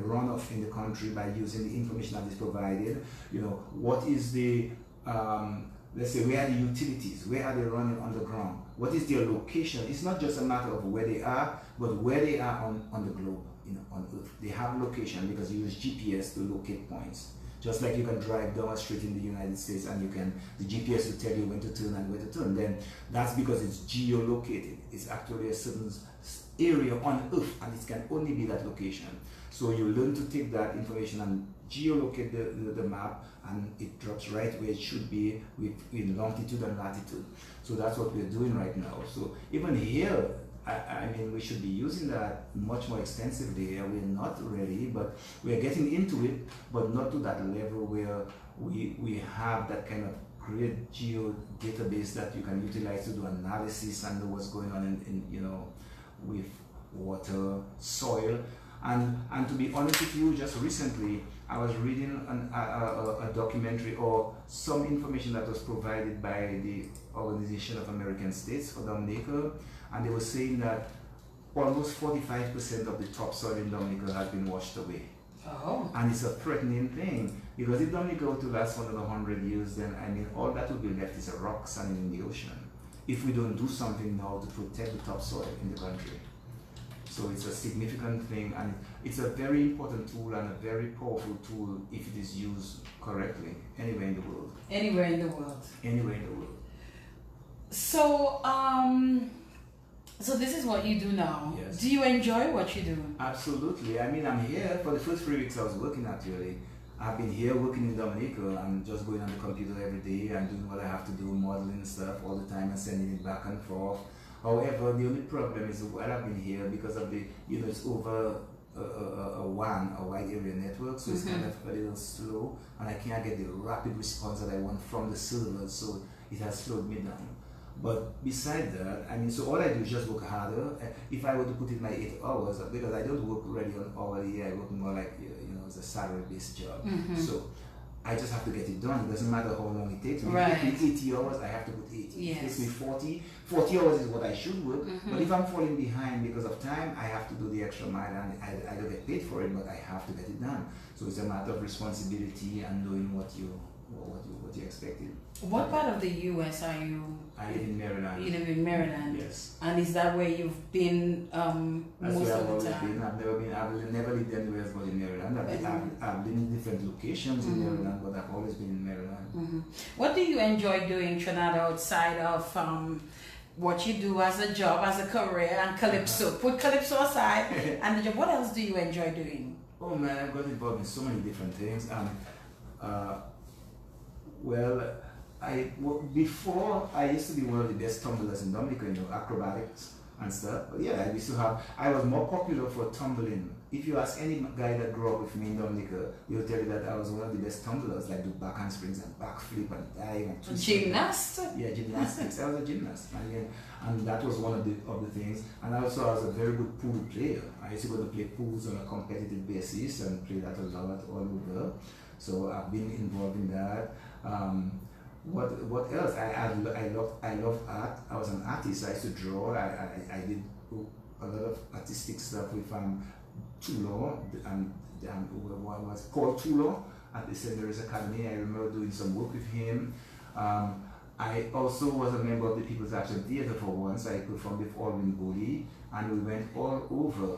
runoff in the country by using the information that is provided. What is the let's say, where are the utilities, where are they running underground, what is their location. It's not just a matter of where they are, but where they are on the globe, on Earth. They have location because you use GPS to locate points. Just like you can drive down a street in the United States and the GPS will tell you when to turn and where to turn. Then that's because it's geolocated. It's actually a certain area on Earth, and it can only be that location. So you learn to take that information and geolocate the map, and it drops right where it should be in longitude and latitude. So that's what we're doing right now. So even here, I mean, we should be using that much more extensively here. We're not ready, but we're getting into it, but not to that level where we have that kind of great geo database that you can utilize to do analysis and know what's going on in you know, with water, soil. And to be honest with you, just recently I was reading a documentary or some information that was provided by the Organization of American States for Dominica, and they were saying that almost 45% of the topsoil in Dominica has been washed away. Oh. And it's a threatening thing, because if Dominica were to last for another 100 years, then I mean, all that will be left is a rock sand in the ocean, if we don't do something now to protect the topsoil in the country. So it's a significant thing, and it's a very important tool and a very powerful tool if it is used correctly, anywhere in the world. Anywhere in the world. Anywhere in the world. So, so this is what you do now. Yes. Do you enjoy what you do? Absolutely. I mean, I'm here for the first 3 weeks I was working actually. I've been here working in Dominica. I'm just going on the computer every day and doing what I have to do, modeling stuff all the time and sending it back and forth. However, the only problem is while I've been here, because of the, you know, it's over a wide area network, so it's kind of a little slow, and I can't get the rapid response that I want from the servers, so it has slowed me down. But beside that, I mean, so all I do is just work harder. If I were to put in my 8 hours, because I don't work really on hourly, I work more like, you know, it's a salary-based job. So I just have to get it done. It doesn't matter how long it takes me. Right. If it takes me 80 hours, I have to put 80. Yes. If it takes me 40 hours is what I should work. But if I'm falling behind because of time, I have to do the extra mile, and I don't get paid for it, but I have to get it done. So it's a matter of responsibility and knowing what you expected. What part of the U.S. are you? I live in Maryland. You live in Maryland. Yes. And is that where you've been That's most where I've of always the time? been. I've never lived anywhere else but in Maryland. I've been in different locations in Maryland, but I've always been in Maryland. What do you enjoy doing, Trinidad, outside of what you do as a job, as a career, and Calypso? Put Calypso aside, and the job. What else do you enjoy doing? Oh man, I've got involved in so many different things. Well, before I used to be one of the best tumblers in Dominica, you know, acrobatics and stuff. But yeah, I was more popular for tumbling. If you ask any guy that grew up with me in Dominica, he'll tell you that I was one of the best tumblers, like do back handsprings and backflip and dive and twist. Gymnast? Yeah, gymnastics. I was a gymnast, and that was one of the things. And also, I was a very good pool player. I used to go to play pools on a competitive basis and play that a lot all over. So I've been involved in that. What else? I love art. I was an artist. I used to draw. I did a lot of artistic stuff with Tulo and what was Paul Tulo at the St. Mary's Academy. I remember doing some work with him. I also was a member of the People's Action Theatre for once. I performed with Alwyn Bowley, and we went all over,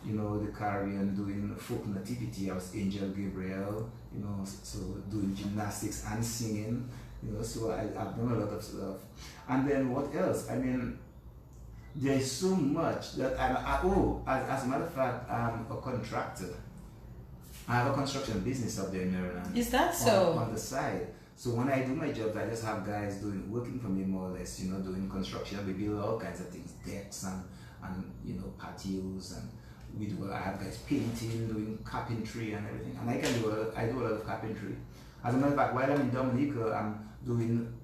you know, the Caribbean doing folk nativity. I was Angel Gabriel, you know, so doing gymnastics and singing, you know, so I've done a lot of stuff. And then what else? I mean, there's so much that as a matter of fact, I'm a contractor. I have a construction business up there in Maryland. Is that so? On the side. So when I do my jobs, I just have guys working for me more or less, you know, doing construction. We build all kinds of things, decks and you know, patios, and I have guys painting, doing carpentry and everything. And I do a lot of carpentry. As a matter of fact, while I'm in Dominica, I'm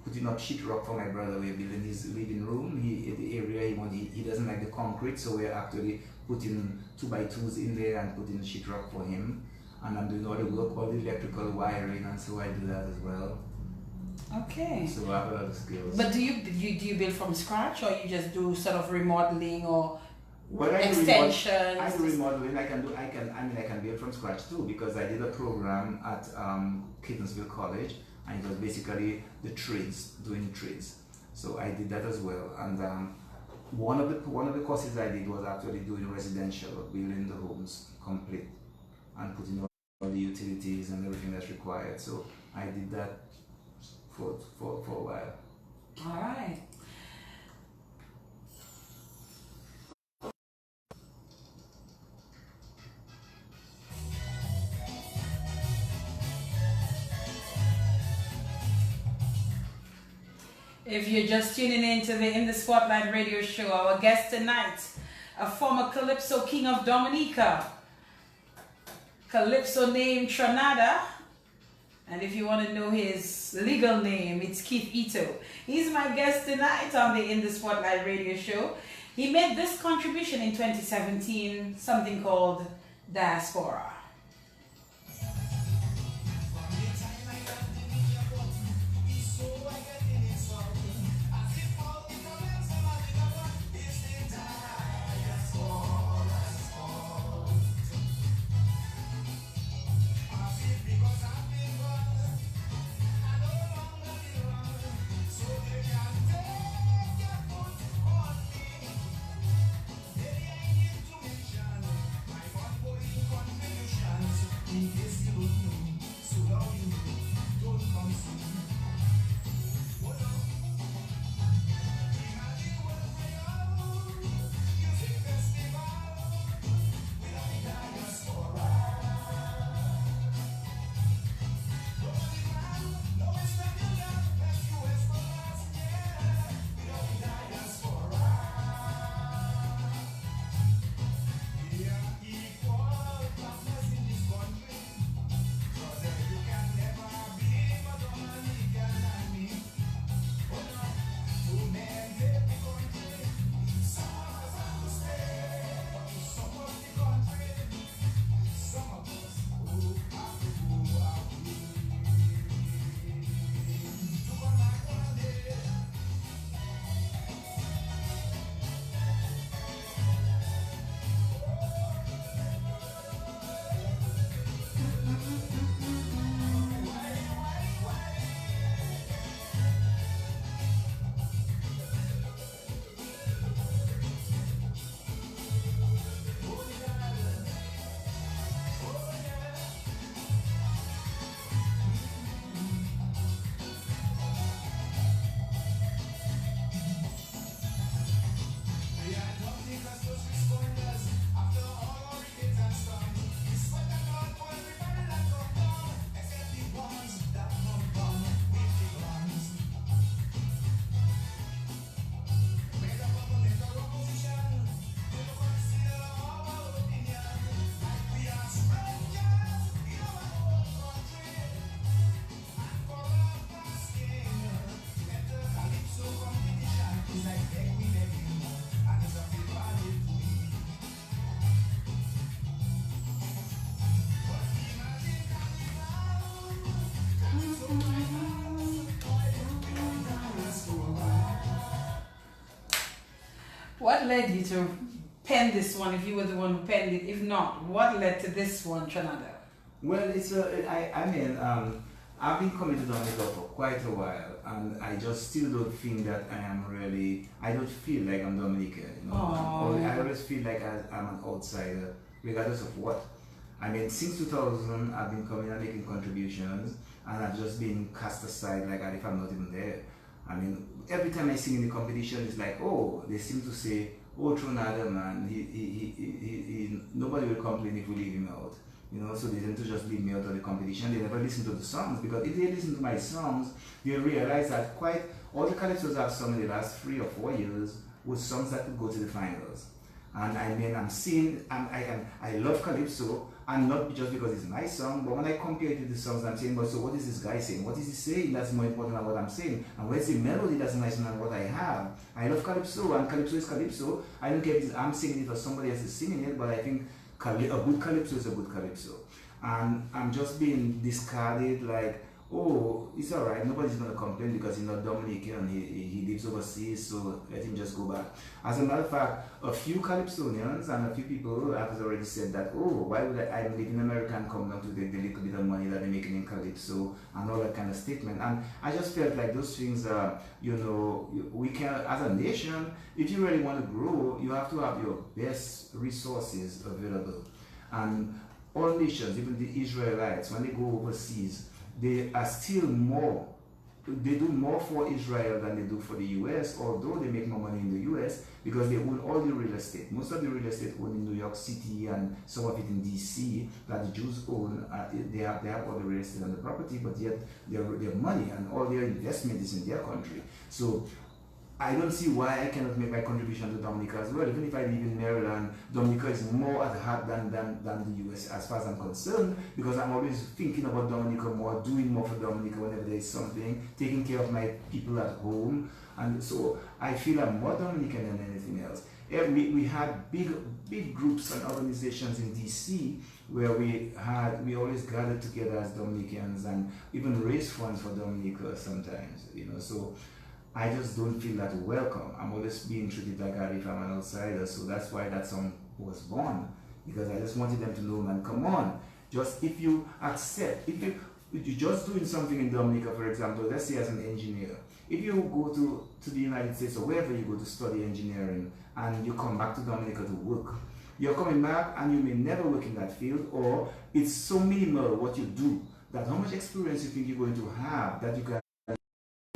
putting up sheetrock for my brother. We're building his living room. The area he doesn't like the concrete, so we're actually putting 2x2s in there and putting sheetrock for him. And I'm doing all the work, all the electrical wiring, and so I do that as well. Okay. So I have a lot of skills. But do you build from scratch, or you just do sort of remodeling or extensions? I do remodeling. I can build from scratch too, because I did a program at Catonsville College, and it was basically the trades, doing trades. So I did that as well. And one of the courses I did was actually doing residential, building the homes complete and putting all the utilities and everything that's required. So I did that for a while. All right. If you're just tuning in to the In the Spotlight radio show, our guest tonight, a former Calypso king of Dominica, Calypso named Tronada. And if you want to know his legal name, it's Keith Ito. He's my guest tonight on the In the Spotlight radio show. He made this contribution in 2017, something called Diaspora. What led you to pen this one, if you were the one who penned it? If not, what led to this one, Tronada? Well, I've been coming to Dominica for quite a while, and I just still don't think that I don't feel like I'm Dominican, you know. I always feel like I'm an outsider, regardless of what. I mean, since 2000, I've been coming and making contributions, and I've just been cast aside like as if I'm not even there. I mean, every time I sing in the competition, it's like, oh, they seem to say, oh, Tronada, man, nobody will complain if we leave him out. You know, so they tend to just leave me out of the competition. They never listen to the songs, because if they listen to my songs, they'll realize that quite all the Calypsos I've sung in the last 3 or 4 years were songs that could go to the finals. And I mean, I love Calypso, and not just because it's my song, but when I compare it to the songs I'm saying, but so what is this guy saying? What is he saying that's more important than what I'm saying? And where's the melody that's nicer than what I have? I love Calypso, and Calypso is Calypso. I don't care if I'm singing it or somebody else is singing it, but I think a good Calypso is a good Calypso. And I'm just being discarded like, oh, it's alright, nobody's gonna complain because he's not Dominican, he lives overseas, so let him just go back. As a matter of fact, a few Calypsonians and a few people have already said that, oh, why would I'm living in America and come down to take the little bit of money that they're making in Calypso, and all that kind of statement. And I just felt like those things are, you know, we can, as a nation, if you really want to grow, you have to have your best resources available. And all nations, even the Israelites, when they go overseas, they are still more they do more for Israel than they do for the US, although they make more money in the US because they own all the real estate. Most of the real estate owned in New York City and some of it in DC that the Jews own, they have all the real estate and the property, but yet their money and all their investment is in their country. So I don't see why I cannot make my contribution to Dominica as well. Even if I live in Maryland, Dominica is more at heart than the US as far as I'm concerned, because I'm always thinking about Dominica more, doing more for Dominica whenever there is something, taking care of my people at home. And so I feel I'm more Dominican than anything else. We had big groups and organizations in DC where we always gathered together as Dominicans and even raised funds for Dominica sometimes, you know. So I just don't feel that welcome. I'm always being treated like if I'm an outsider, so that's why that song was born. Because I just wanted them to know, man, come on. Just if you accept, if you're just doing something in Dominica, for example, let's say as an engineer, if you go to the United States or wherever you go to study engineering and you come back to Dominica to work, you're coming back and you may never work in that field, or it's so minimal what you do that how much experience you think you're going to have that you can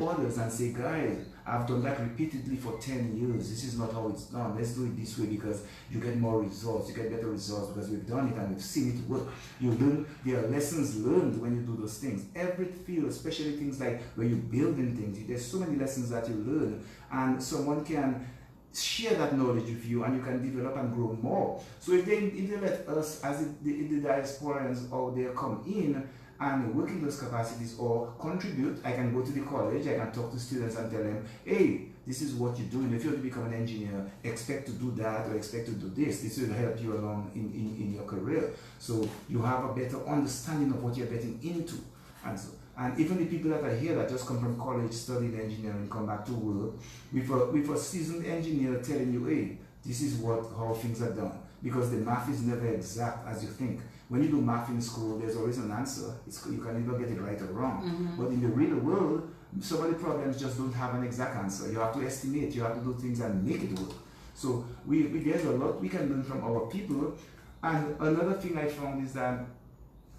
others and say, guys, I've done that repeatedly for 10 years. This is not how it's done. Let's do it this way because you get more results. You get better results because we've done it and we've seen it work. You learn, there are lessons learned when you do those things. Every field, especially things like where you're building things, there's so many lessons that you learn, and someone can share that knowledge with you and you can develop and grow more. So if they let us as the diasporans out there come in and work in those capacities or contribute, I can go to the college, I can talk to students and tell them, hey, this is what you're doing. If you want to become an engineer, expect to do that or expect to do this. This will help you along in your career. So you have a better understanding of what you're getting into. And even the people that are here that just come from college, studying engineering, come back to work, with a seasoned engineer telling you, hey, this is how things are done. Because the math is never exact as you think. When you do math in school, there's always an answer. You can either get it right or wrong. Mm-hmm. But in the real world, some of the problems just don't have an exact answer. You have to estimate, you have to do things and make it work. So there's a lot we can learn from our people. And another thing I found is that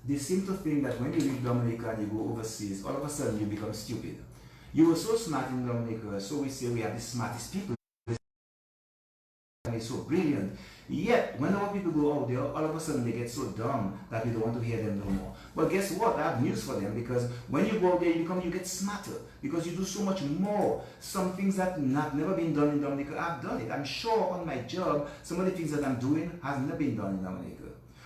they seem to think that when you leave Dominica and you go overseas, all of a sudden you become stupid. You were so smart in Dominica, so we say we have the smartest people. And it's so brilliant. Yet, when our people go out there, all of a sudden they get so dumb that we don't want to hear them no more. But guess what? I have news for them, because when you go out there, you get smarter because you do so much more. Some things that have never been done in Dominica, I've done it. I'm sure on my job, some of the things that I'm doing has never been done in Dominica.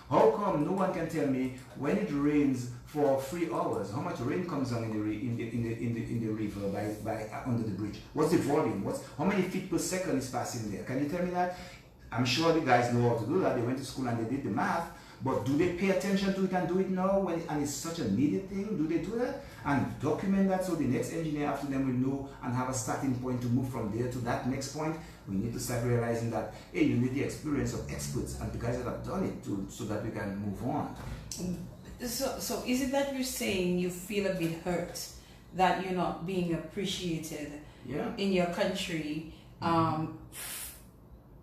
How come no one can tell me when it rains for 3 hours, how much rain comes down in the river by under the bridge? What's the volume? How many feet per second is passing there? Can you tell me that? I'm sure the guys know how to do that. They went to school and they did the math. But do they pay attention to it and do it now and it's such a needed thing? Do they do that? And document that so the next engineer after them will know and have a starting point to move from there to that next point? We need to start realizing that, hey, you need the experience of experts and the guys that have done it so that we can move on. So is it that you're saying you feel a bit hurt that you're not being appreciated in your country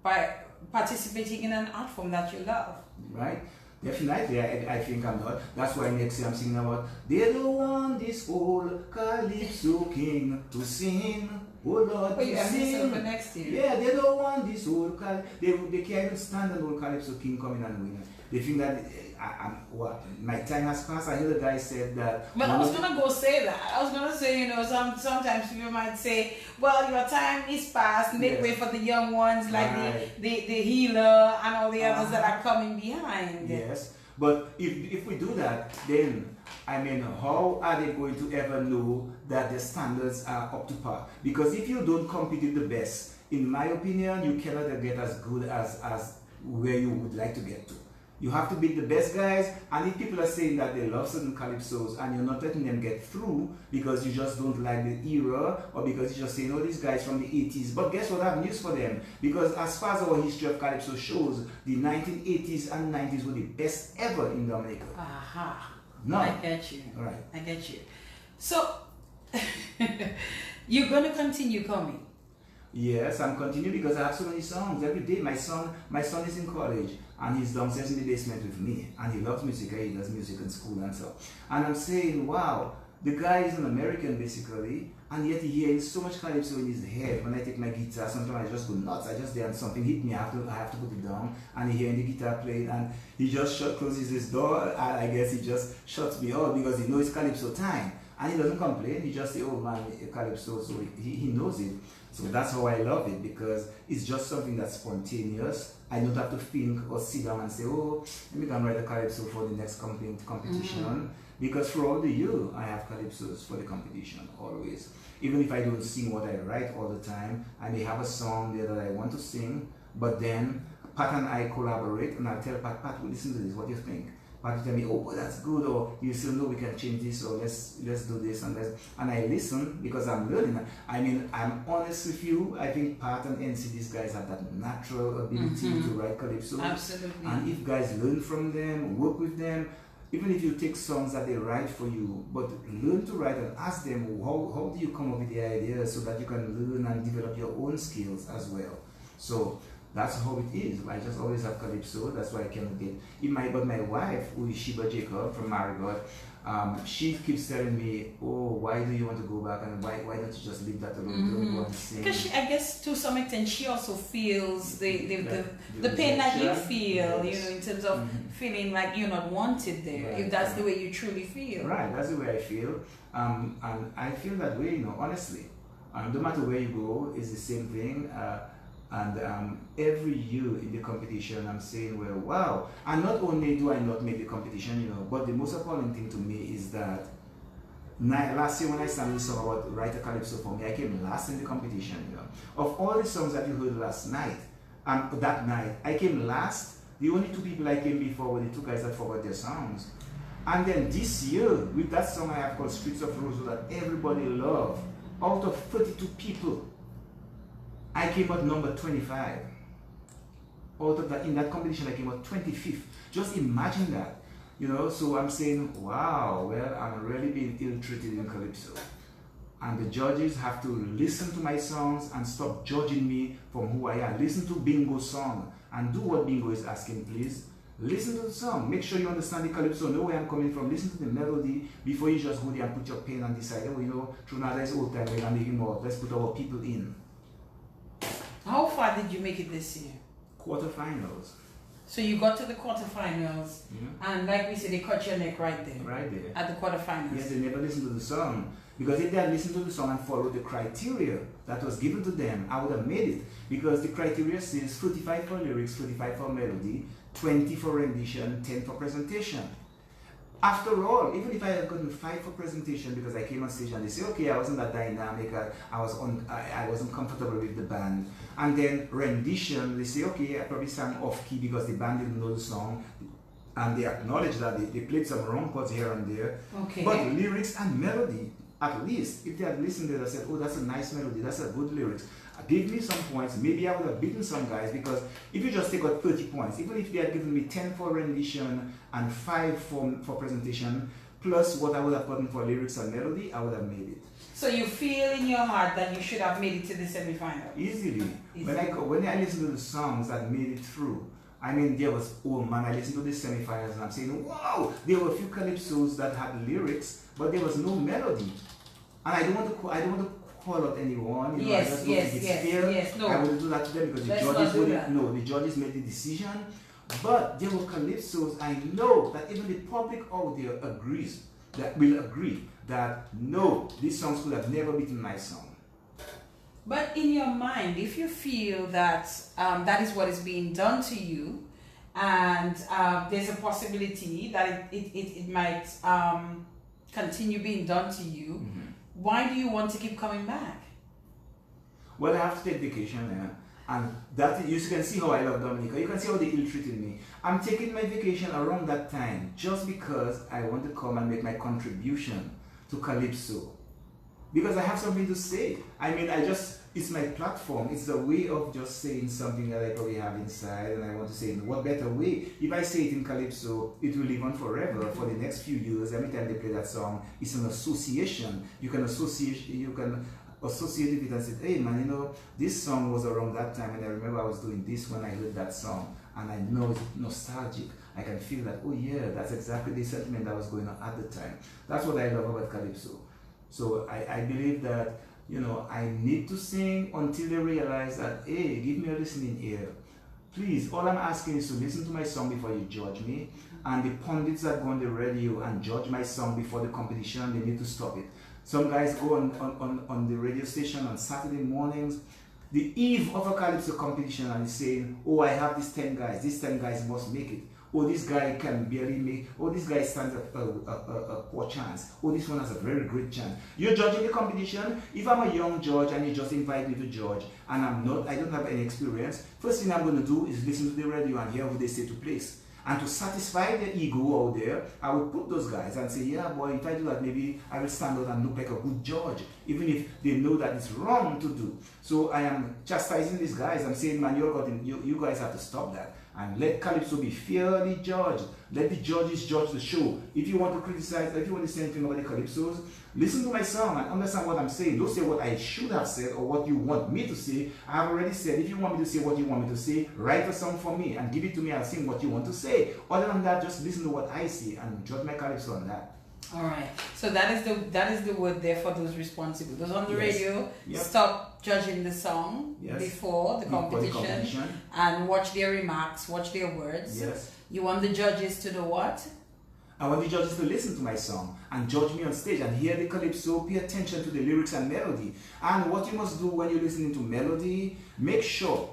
by participating in an art form that you love? Right. Definitely, I think I'm not. That's why next year I'm singing about, they don't want this old Calypso king to sing. Oh Lord, to sing. For next year. Yeah, they don't want this old Calypso. They can't even stand an old Calypso king coming and winning. They think that my time has passed. I heard a guy said that. But I was gonna go say that. I was gonna say, sometimes people might say, well, your time is past. Make way for the young ones, like the healer and all the others that are coming behind. Yes, but if we do that, then how are they going to ever know that the standards are up to par? Because if you don't compete with the best, in my opinion, you cannot get as good as where you would like to get to. You have to be the best guys, and if people are saying that they love certain calypsos and you're not letting them get through because you just don't like the era, or because you just say, no, these guys from the 80s. But guess what? I have news for them. Because as far as our history of calypso shows, the 1980s and 90s were the best ever in Dominica. Aha. No. I get you. All right. I get you. So, you're going to continue coming? Yes, I'm continuing because I have so many songs every day. My son is in college and he's downstairs in the basement with me, and he loves music. He does music in school and so. And I'm saying, wow, The guy is an American basically, and yet he hears so much calypso in his head. When I take my guitar, sometimes I just go nuts. I just dance something hit me. I have to put it down, and he hearing the guitar playing, and he just closes his door. And I guess he just shuts me out because he knows calypso time, and he doesn't complain. He just say, "Oh man, calypso," so he knows it. So that's how I love it, because it's just something that's spontaneous. I don't have to think or sit down and say, "Oh, let me go and write a calypso for the next competition." Because throughout the year, I have calypsos for the competition, always. Even if I don't sing what I write all the time, I may have a song there that I want to sing, but then Pat and I collaborate, and I'll tell Pat, listen to this, what do you think? Pat will tell me, oh, that's good, or you still know we can change this, or let's do this, and I listen, because I'm learning. I mean, I'm honest with you, I think Pat and NC, these guys have that natural ability to write calypso. Absolutely. And if guys learn from them, work with them, even if you take songs that they write for you, but learn to write and ask them, how do you come up with the ideas so that you can learn and develop your own skills as well. So that's how it is. I just always have calypso. That's why I cannot get but my wife, who is Sheba Jacob from Marigot, she keeps telling me, oh, why do you want to go back, and why don't you just leave that alone? Don't go and sing. Because I guess to some extent she also feels the pain that you feel, yes. in terms of feeling like you're not wanted there, if that's the way you truly feel. Right, that's the way I feel. And I feel that way, honestly. No matter where you go, it's the same thing. Every year in the competition, I'm saying, well, wow. And not only do I not make the competition, but the most important thing to me is that last year when I sang the song about Write a Calypso for Me, I came last in the competition. Of all the songs that you heard last night, that night, I came last. The only two people I came before were the two guys that forgot their songs. And then this year, with that song I have called Streets of Roseville that everybody loved, out of 32 people, I came out number 25. Out of that, in that competition, I came out 25th. Just imagine that, So I'm saying, wow, well, I'm really being ill-treated in Calypso. And the judges have to listen to my songs and stop judging me from who I am. Listen to Bingo's song and do what Bingo is asking, please. Listen to the song. Make sure you understand the Calypso, know where I'm coming from. Listen to the melody before you just go there and put your pen and decide, Trinidad is old time, we're going to make it more. Let's put our people in. How far did you make it this year? Quarterfinals. So you got to the quarterfinals, and like we said, they cut your neck right there. Right there. At the quarterfinals. Yes, they never listened to the song. Because if they had listened to the song and followed the criteria that was given to them, I would have made it. Because the criteria says 45 for lyrics, 45 for melody, 20 for rendition, 10 for presentation. After all, even if I had gotten 5 for presentation because I came on stage and they say, okay, I wasn't that dynamic, I wasn't comfortable with the band. And then rendition, they say, okay, I probably sang off key because the band didn't know the song. And they acknowledge that they played some wrong chords here and there. Okay. But lyrics and melody, at least, if they had listened to it and said, oh, that's a nice melody, that's a good lyrics, give me some points, maybe I would have beaten some guys, because if you just take out 30 points, even if they had given me 10 for rendition and 5 for presentation, plus what I would have gotten for lyrics and melody, I would have made it. So you feel in your heart that you should have made it to the semi-final? Easily. When I listen to the songs that made it through, I mean, I listened to the semi-finals and I'm saying, wow, there were a few calypsos that had lyrics, but there was no melody. And I don't want to call out anyone. I just don't think it's fair. No. I wouldn't do that to them because the judges made the decision. But there were calypsos. I know that even the public out there will agree that no, these songs could have never beaten my song. But in your mind, if you feel that that is what is being done to you, and there's a possibility that it might continue being done to you, why do you want to keep coming back? Well, I have to take vacation, and that you can see how I love Dominica. You can see how they ill-treated me. I'm taking my vacation around that time just because I want to come and make my contribution to Calypso. Because I have something to say. I mean, it's my platform. It's a way of just saying something that I probably have inside and I want to say in what better way. If I say it in Calypso, it will live on forever for the next few years. Every time they play that song, it's an association. You can associate with it and say, hey man, this song was around that time and I remember I was doing this when I heard that song. And I know it's nostalgic. I can feel that, oh yeah, that's exactly the sentiment that was going on at the time. That's what I love about Calypso. So I believe that, you know, I need to sing until they realize that, hey, give me a listening ear. Please, all I'm asking is to listen to my song before you judge me. And the pundits that go on the radio and judge my song before the competition, they need to stop it. Some guys go on the radio station on Saturday mornings, the eve of a Calypso competition, and saying, oh, I have these 10 guys. These 10 guys must make it. Oh, this guy can barely make. Oh, this guy stands a poor chance. Oh, this one has a very great chance. You're judging the competition. If I'm a young judge and you just invite me to judge, and I don't have any experience, first thing I'm going to do is listen to the radio and hear who they say to place. And to satisfy their ego out there, I would put those guys and say, yeah, boy, if I do that, maybe I will stand out and look like a good judge, even if they know that it's wrong to do. So I am chastising these guys. I'm saying, man, you guys have to stop that. And let Calypso be fairly judged. Let the judges judge the show. If you want to criticize, if you want to say anything about the Calypsos, listen to my song and understand what I'm saying. Don't say what I should have said or what you want me to say. I have already said. If you want me to say what you want me to say, write a song for me and give it to me. I'll sing what you want to say. Other than that, just listen to what I say and judge my Calypso on that. All right. So that is the word there for those responsible. Those on the radio, Yep. Stop judging the song before the competition and watch their remarks, watch their words. Yes. You want the judges to do what? I want the judges to listen to my song and judge me on stage and hear the Calypso, pay attention to the lyrics and melody. And what you must do when you're listening to melody, make sure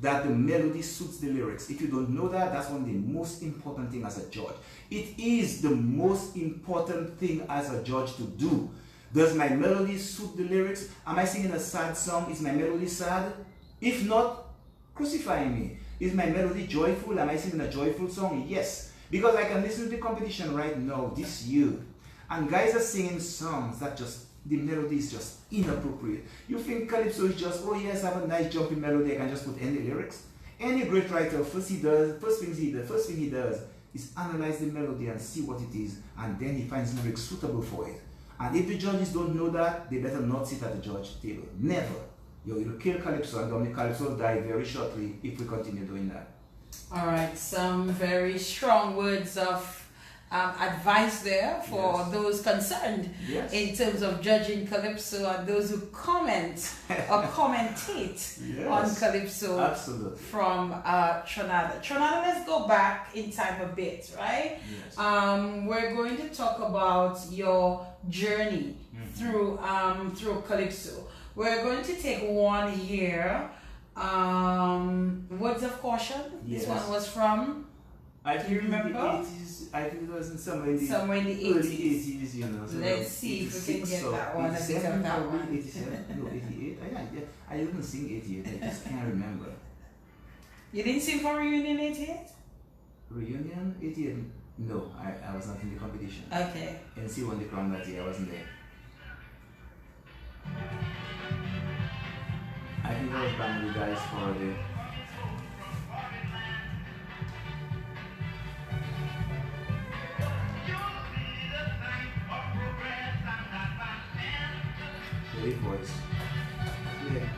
that the melody suits the lyrics. If you don't know that, that's one of the most important things as a judge. It is the most important thing as a judge to do. Does my melody suit the lyrics? Am I singing a sad song? Is my melody sad? If not, crucify me. Is my melody joyful? Am I singing a joyful song? Yes. Because I can listen to the competition right now, this year, and guys are singing songs that just, the melody is just inappropriate. You think Calypso is just, oh yes, I have a nice jumpy melody, I can just put any lyrics? Any great writer, first thing he does is analyze the melody and see what it is, and then he finds lyrics suitable for it. And if the judges don't know that, they better not sit at the judge table. Never. You'll kill Calypso, and Dominic Calypso will die very shortly if we continue doing that. All right, some very strong words of advice there for those concerned in terms of judging Calypso and those who comment or commentate on Calypso from Trinidad. Trinidad, let's go back in time a bit, right? Yes. We're going to talk about your journey through Calypso. We're going to take one here. Words of Caution. This one was from. I think remember? In the 80s, I think it was somewhere in the early 80s, you know. So let's see if we can get that one. 87, probably 87, no, 88. I didn't sing 88, I just can't remember. You didn't sing for Reunion 88? Reunion 88? No, I was not in the competition. Okay. NC won the crown that year, I wasn't there. I think I was banging the guys for the. Great voice. Yeah.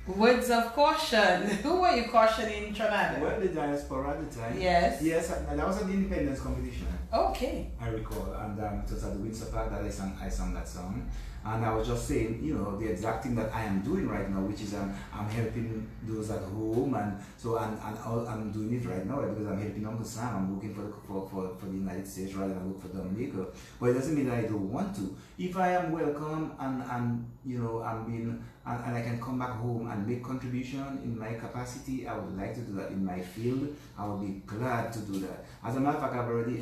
Words of caution. Who were you cautioning, Trinidad? Well, the diaspora at the time. Yes. Yes, and that was at the independence competition. Okay. I recall, and it was at the Windsor Park that I sang that song, and I was just saying, you know, the exact thing that I am doing right now, which is I'm helping those at home, and so I'm doing it right now because I'm helping Uncle Sam. I'm working for the United States rather than work for Dominica, but it doesn't mean that I don't want to. If I am welcome and you know I'm being and I can come back home and make contribution in my capacity, I would like to do that in my field. I would be glad to do that. As a matter of fact, I've already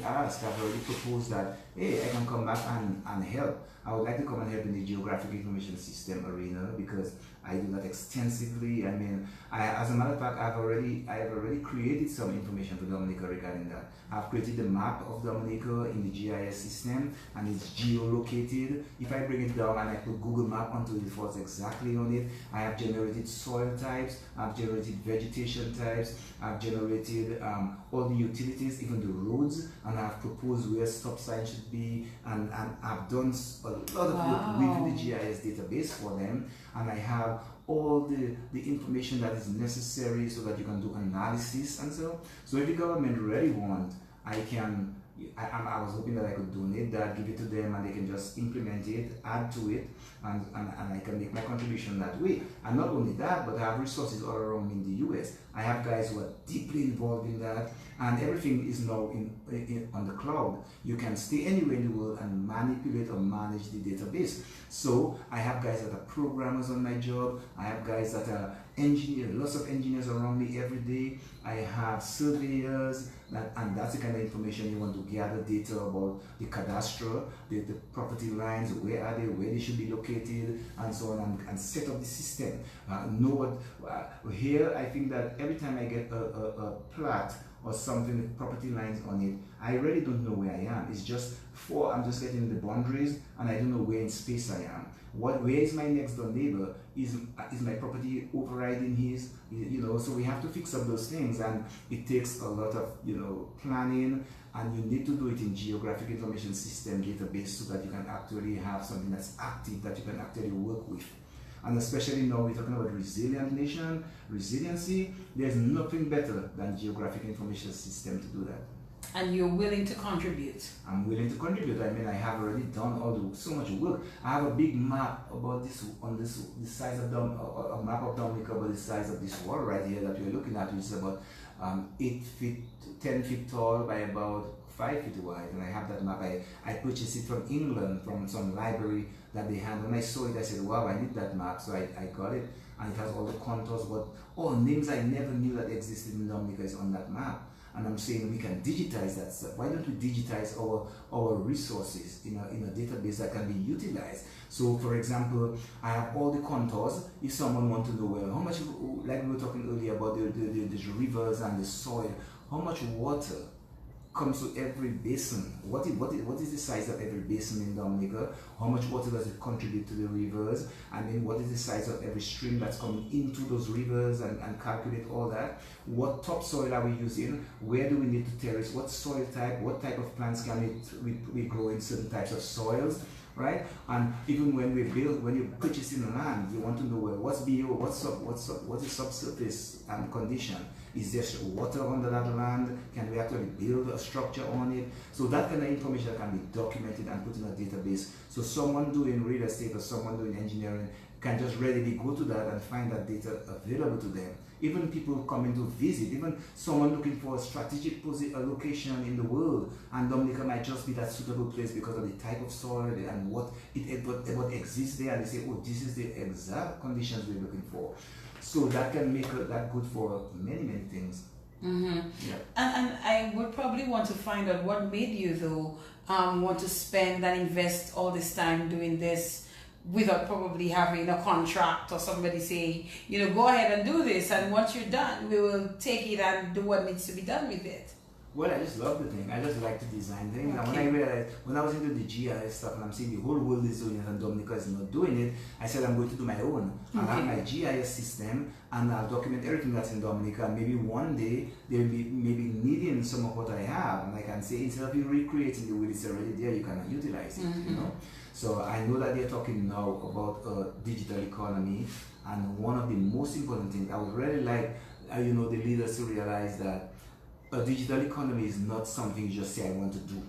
proposed that, hey, I can come back and help. I would like to come and help in the Geographic Information System arena because I do that extensively. I mean, as a matter of fact, I have already created some information for Dominica regarding that. I've created a map of Dominica in the GIS system, and it's geolocated. If I bring it down and I put Google Map onto it, it falls exactly on it. I have generated soil types, I've generated vegetation types, I've generated all the utilities, even the roads, and I've proposed where stop signs should be, and I've done a lot of work within the GIS database for them, and I have all the information that is necessary so that you can do analysis and so if the government really want, I was hoping that I could donate that, give it to them, and they can just implement it, add to it, and I can make my contribution that way. And not only that, but I have resources all around me in the US. I have guys who are deeply involved in that, and everything is now on the cloud. You can stay anywhere in the world and manipulate or manage the database. So I have guys that are programmers on my job. I have guys that are engineers, lots of engineers around me every day. I have surveyors, and that's the kind of information you want to gather data about the cadastral, the property lines, where are they, where they should be located, and so on, and set up the system. Know what, here I think that every time I get a plat or something with property lines on it, I really don't know where I am. It's just I'm just getting the boundaries, and I don't know where in space I am. Where is my next door neighbor? Is my property overriding his? You know, so we have to fix up those things, and it takes a lot of, you know, planning, and you need to do it in Geographic Information System database so that you can actually have something that's active that you can actually work with. And especially now we're talking about resilient nation, resiliency, there's nothing better than Geographic Information System to do that. And you're willing to contribute? I'm willing to contribute. I mean, I have already done so much work. I have a big map about this size of a map of Dominica about the size of this wall right here that we're looking at, which is about 8 feet, 10 feet tall by about 5 feet wide. And I have that map. I purchased it from England, from some library that they had. When I saw it, I said, wow, I need that map. So I got it, and it has all the contours, names I never knew that existed in Dominica is on that map. And I'm saying we can digitize that stuff. Why don't we digitize our resources in a database that can be utilized? So, for example, I have all the contours. If someone wants to know, well, how much, like we were talking earlier about the rivers and the soil, how much water comes to every basin? What is the size of every basin in Dominica? How much water does it contribute to the rivers? And then what is the size of every stream that's coming into those rivers, and calculate all that? What topsoil are we using? Where do we need to terrace? What soil type? What type of plants can we grow in certain types of soils? Right? And even when you're purchasing land, you want to know, well, what's below, what's the subsurface condition? Is there water under that land? Can we actually build a structure on it? So that kind of information can be documented and put in a database. So someone doing real estate or someone doing engineering can just readily go to that and find that data available to them. Even people coming to visit, even someone looking for a strategic location in the world, and Dominica might just be that suitable place because of the type of soil and what exists there, and they say, oh, this is the exact conditions we're looking for. So that can make that good for many, many things. Mm-hmm. Yeah. And I would probably want to find out what made you, though, want to spend and invest all this time doing this without probably having a contract or somebody saying, you know, go ahead and do this, and once you're done, we will take it and do what needs to be done with it. Well, I just love the thing. I just like to design things. Okay. And when I realized, when I was into the GIS stuff and I'm seeing the whole world is doing it and Dominica is not doing it, I said I'm going to do my own. I'll have my GIS system, and I'll document everything that's in Dominica. Maybe one day they'll be maybe needing some of what I have, and I can say, instead of you recreating the wheel, it's already there, you can utilize it. You know. So I know that they're talking now about a digital economy, and one of the most important things I would really like, the leaders to realize that a digital economy is not something you just say I want to do.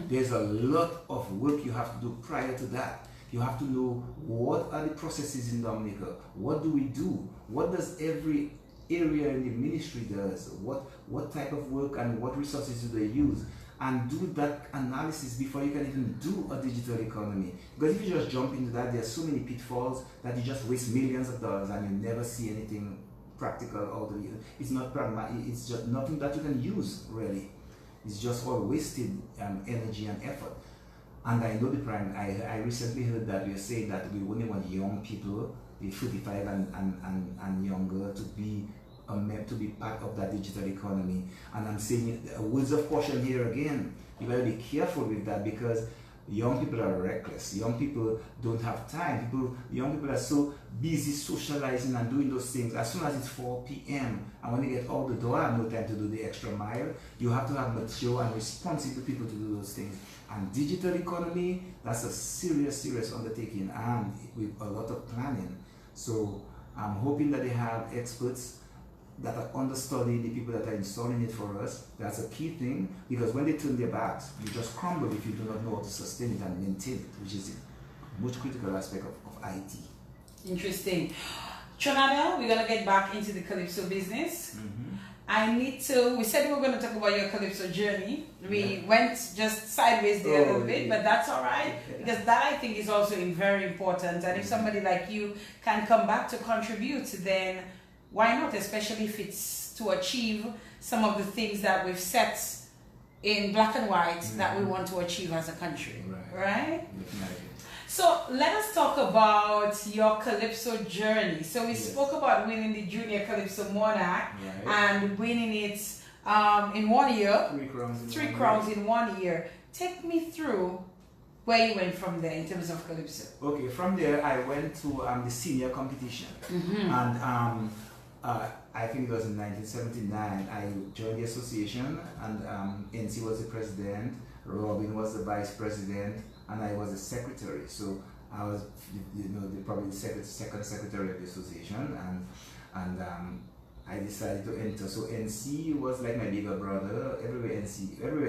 There's a lot of work you have to do prior to that. You have to know what are the processes in Dominica. What do we do? What does every area in the ministry does? What type of work and what resources do they use? And do that analysis before you can even do a digital economy. Because if you just jump into that, there are so many pitfalls that you just waste millions of dollars and you never see anything practical out of it. It's not pragmatic. It's just nothing that you can use really. It's just all wasted energy and effort. And I know I recently heard that we are saying that we only want young people, the 45 and younger, to be part of that digital economy. And I'm saying words of caution here again. You gotta be careful with that, because young people are reckless. Young people don't have time. Young people are so busy socializing and doing those things. As soon as it's 4 p.m. and when they get out the door, I have no time to do the extra mile. You have to have mature and responsible people to do those things. And digital economy, that's a serious undertaking, and with a lot of planning. So I'm hoping that they have experts that are understudying the people that are installing it for us. That's a key thing, because when they turn their backs, you just crumble if you do not know how to sustain it and maintain it, which is a most critical aspect of IT. Interesting. Tronada, we're going to get back into the Calypso business. We said we were going to talk about your Calypso journey. We went just sideways there a little bit, but that's all right, because that I think is also very important. And if somebody like you can come back to contribute, then why not, especially if it's to achieve some of the things that we've set in black and white that we want to achieve as a country, right? So let us talk about your Calypso journey. So we spoke about winning the Junior Calypso Monarch and winning it in 1 year. 3 crowns in 1 year. Take me through where you went from there in terms of Calypso. Okay, from there I went to the senior competition. And I think it was in 1979. I joined the association, and NC was the president, Robin was the vice president, and I was the secretary. So I was, probably the second secretary of the association, and I decided to enter. So NC was like my bigger brother. Everywhere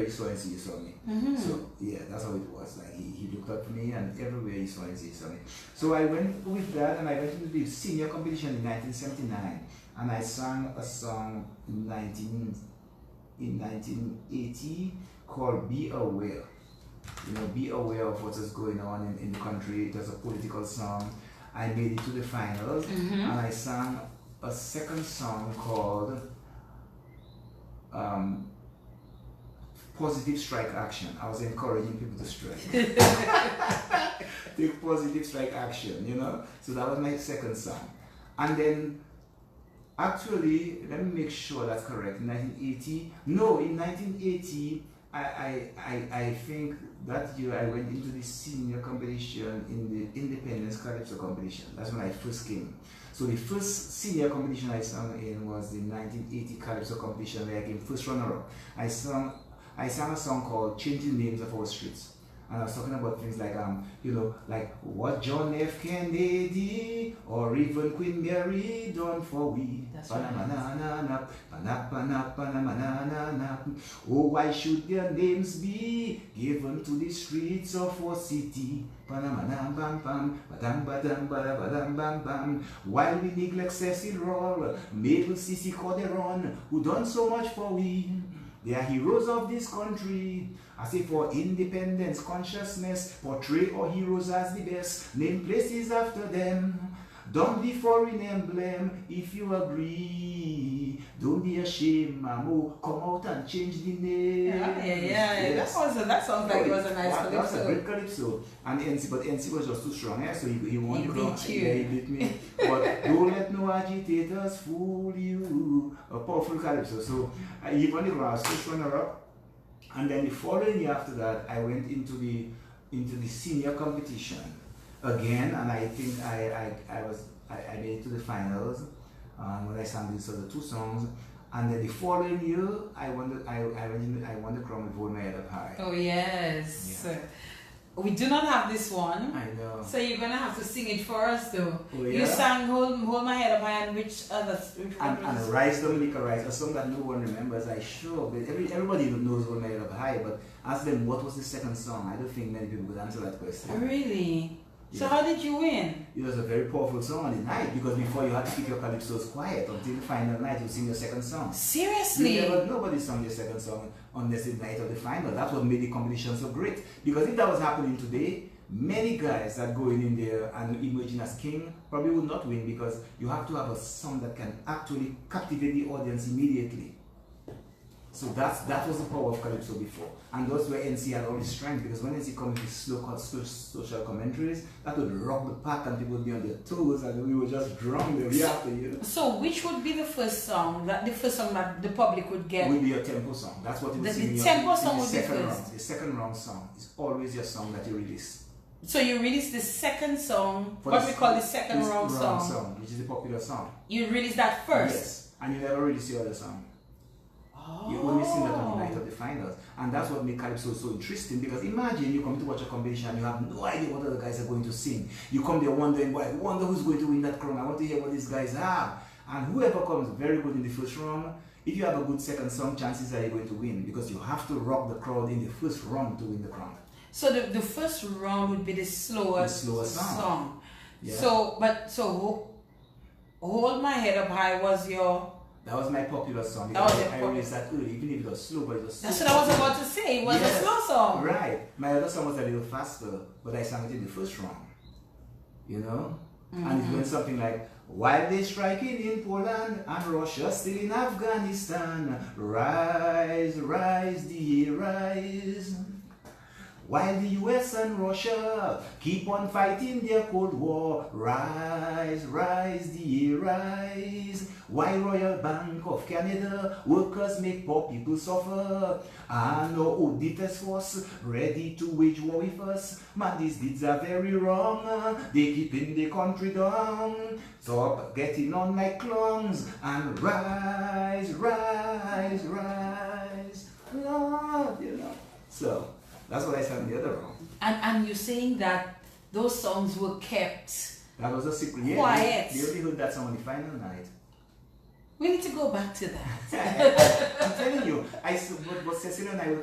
you saw NC, you saw me. So yeah, that's how it was. Like he looked up to me, and everywhere you saw NC, you saw me. So I went with that, and I went into the senior competition in 1979, and I sang a song in 1980 called "Be Aware." Be aware of what is going on in the country. It was a political song. I made it to the finals, and I sang a second song called Positive Strike Action. I was encouraging people to strike. Take positive strike action, So that was my second song. And then, actually, let me make sure that's correct. In 1980, I think that year I went into the senior competition in the Independence Calypso competition. That's when I first came. So the first senior competition I sang in was the 1980 Calypso competition, where I came first runner-up. I sang a song called Changing Names of Our Streets. And I was talking about things like, like what John F. Kennedy or even Queen Mary done for we. Oh, why should their names be given to the streets of our city? While we neglect Cecil Roll, Mabel Sissy Corderon, who done so much for we. They are heroes of this country. I say for independence, consciousness, portray our heroes as the best. Name places after them. Don't be foreign emblem if you agree. Don't be ashamed, Mamo. Come out and change the name. Yeah. Yes. That sounds like it was a nice Calypso. That was a great Calypso. And NC was just too strong, so he won the crown. Yeah, he beat me. But don't let no agitators fool you. A powerful Calypso. So he won the crown. I was first runner-up. And then the following year after that, I went into the senior competition again, and I think I made it to the finals when I sang these other 2 songs. And then the following year, I won the crown with Hold My Head Up High. Oh yes. Yeah. We do not have this one. I know. So you're gonna have to sing it for us though. Oh, yeah? You sang Hold My Head Up High and which other? And Rise Dominica Rise, a song that no one remembers, I sure, but everybody knows Hold My Head Up High, but ask them what was the second song. I don't think many people would answer that question. Really? Yeah. So how did you win? It was a very powerful song on the night, because before you had to keep your calypsos quiet until the final night you sing your second song. Seriously? Nobody sang their second song unless the night of the final. That's what made the competition so great. Because if that was happening today, many guys that go in there and emerging as king probably would not win, because you have to have a song that can actually captivate the audience immediately. So that was the power of Calypso before. And that's where NC had all his strength, because when NC comes with slow social commentaries, that would rock the park and people would be on their toes and we would just drum the after you. So which would be the first song that the public would get? Would be a tempo song. That's what you would sing. The tempo song would be first. Round. The second round song is always your song that you release. So you release the second song, what we call the second round song, which is the popular song. You release that first? Yes, and you never release the other song. Oh. You only sing that on the night of the finals. And that's what made Calypso so interesting, because imagine you come to watch a competition and you have no idea what other guys are going to sing. You come there wondering, boy, I wonder who's going to win that crown. I want to hear what these guys have. And whoever comes very good in the first round, if you have a good second song, chances are you're going to win, because you have to rock the crowd in the first round to win the crown. So the first round would be the slower song. Yeah. So Hold My Head Up High was your... That was my popular song. That was I released that early, even if it was slow, but it was... That's what I was about to say. It was a slow song. Right. My other song was a little faster, but I sang it in the first round. You know? And it went something like, while they striking in Poland and Russia still in Afghanistan, rise, rise, dear, rise. While the US and Russia keep on fighting their Cold War, rise, rise, dear, rise. While Royal Bank of Canada workers make poor people suffer, and our auditors force ready to wage war with us. Man, these deeds are very wrong. They keeping the country down. Stop getting on like clowns and rise, rise, rise, Lord, you know. So that's what I sang in the other round. And you're saying that those songs were kept that was a secret. quiet. They only heard that song on the final night. We need to go back to that. I'm telling you, what Cecilia and I were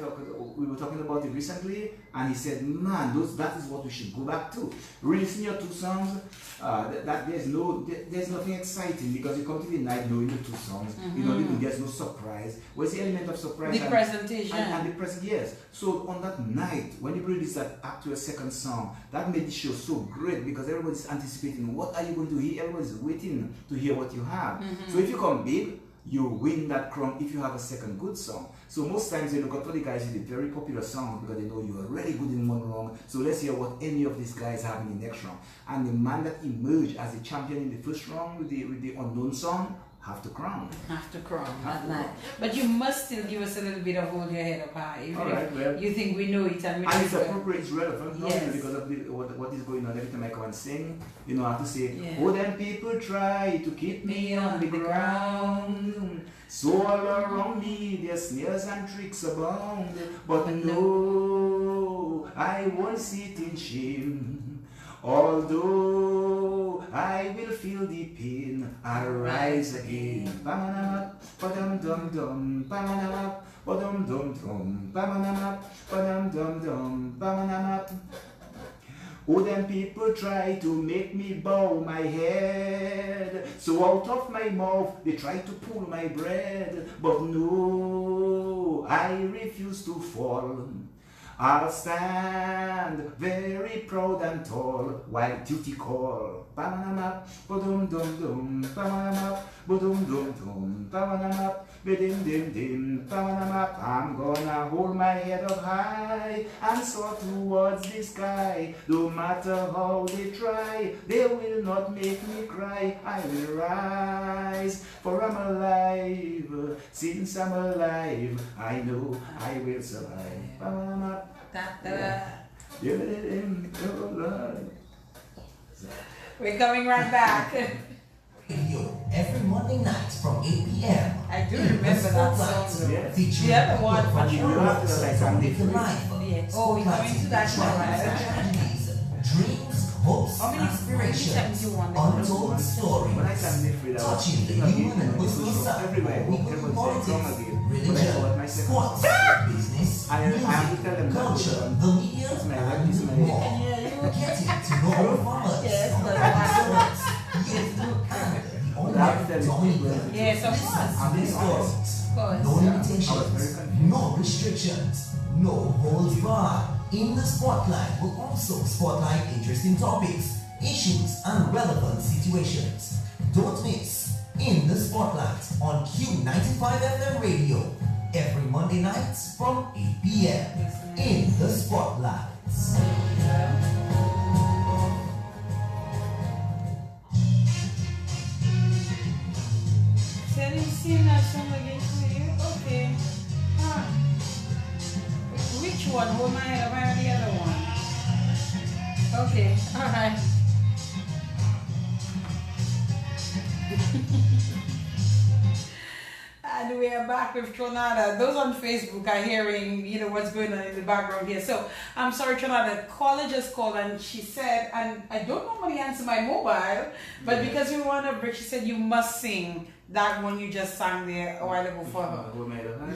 talking about it recently, and he said, man, that is what we should go back to. Releasing your two songs, there's nothing exciting, because you come to the night knowing the two songs, you know, there's no surprise. Where's the element of surprise? The presentation. And the present, yes. So on that night, when you release that actual second song, that made the show so great, because everybody's anticipating, what are you going to hear? Everybody's waiting to hear what you have. So if you come big, you win that crown if you have a second good song. So most times they look at all the guys with the very popular songs, because they know you are really good in one round. So let's hear what any of these guys have in the next round. And the man that emerged as the champion in the first round with the unknown song have to crown. Have to crown that night. But you must still give us a little bit of Hold Your Head Up High. All right, well, you think we know it and it's appropriate, it's relevant, not yes. because of what is going on. Every time I come and sing, you know, I have to say, oh, them people try to keep me on the ground. So all around me, their snares and tricks abound. But no, I won't sit in shame. Although I will feel the pain, I'll rise again. Ba-ma-na-ma, ba-dum-dum-dum, ba-ma-na-ma, ba-dum-dum-dum, ba-ma-na-ma, ba-dum-dum-dum, ba-ma-na-ma. Oh, them people try to make me bow my head, so out of my mouth they try to pull my bread. But no, I refuse to fall. I'll stand very proud and tall while duty call. Ba-ma-na-ma, ba-dum-dum-dum, ba-ma-na-ma, ba-dum-dum-dum, ba-ma-na-ma, ba-dim-dim-dim, ba-ma-na-ma. I'm gonna hold my head up high and soar towards the sky. No matter how they try, they will not make me cry. I will rise, for I'm alive. Since I'm alive, I know I will survive. Ba-ma-na-ma. We're coming right back. Radio every Monday night from 8 p.m. I do remember that song. Yes. Featuring the other one, from you have to like from the live yes. Oh, we're coming to that now, right? Tragedies, dreams, hopes, How many aspirations, times you want it? untold stories, When I can live without touching the human and personal side, everywhere, we go everyone politics, says again. But I religion, thought myself, sports, business, I have to tell them music, that culture, it's the media, it's my and right, it's my more. Getting to know our farmers, Yes, our but experts, youth, and the online dominator. Yes, of Listen course. to these stories. course. No Yeah, I was very limitations, confused. no restrictions, no holds barred. In the spotlight, we'll also spotlight interesting topics, issues, and relevant situations. Don't miss In the Spotlight on Q95 FM radio every Monday nights from 8 p.m. In the Spotlight. Setting scene as song again for you? Okay. Huh. Which one? Hold my head up and the other one. Okay, alright. And we are back with Tronada. Those on Facebook are hearing, what's going on in the background here. So I'm sorry, Tronada. Caller just called and she said, and I don't normally answer my mobile, but because we were on a break, she said you must sing that one you just sang there a while ago for her.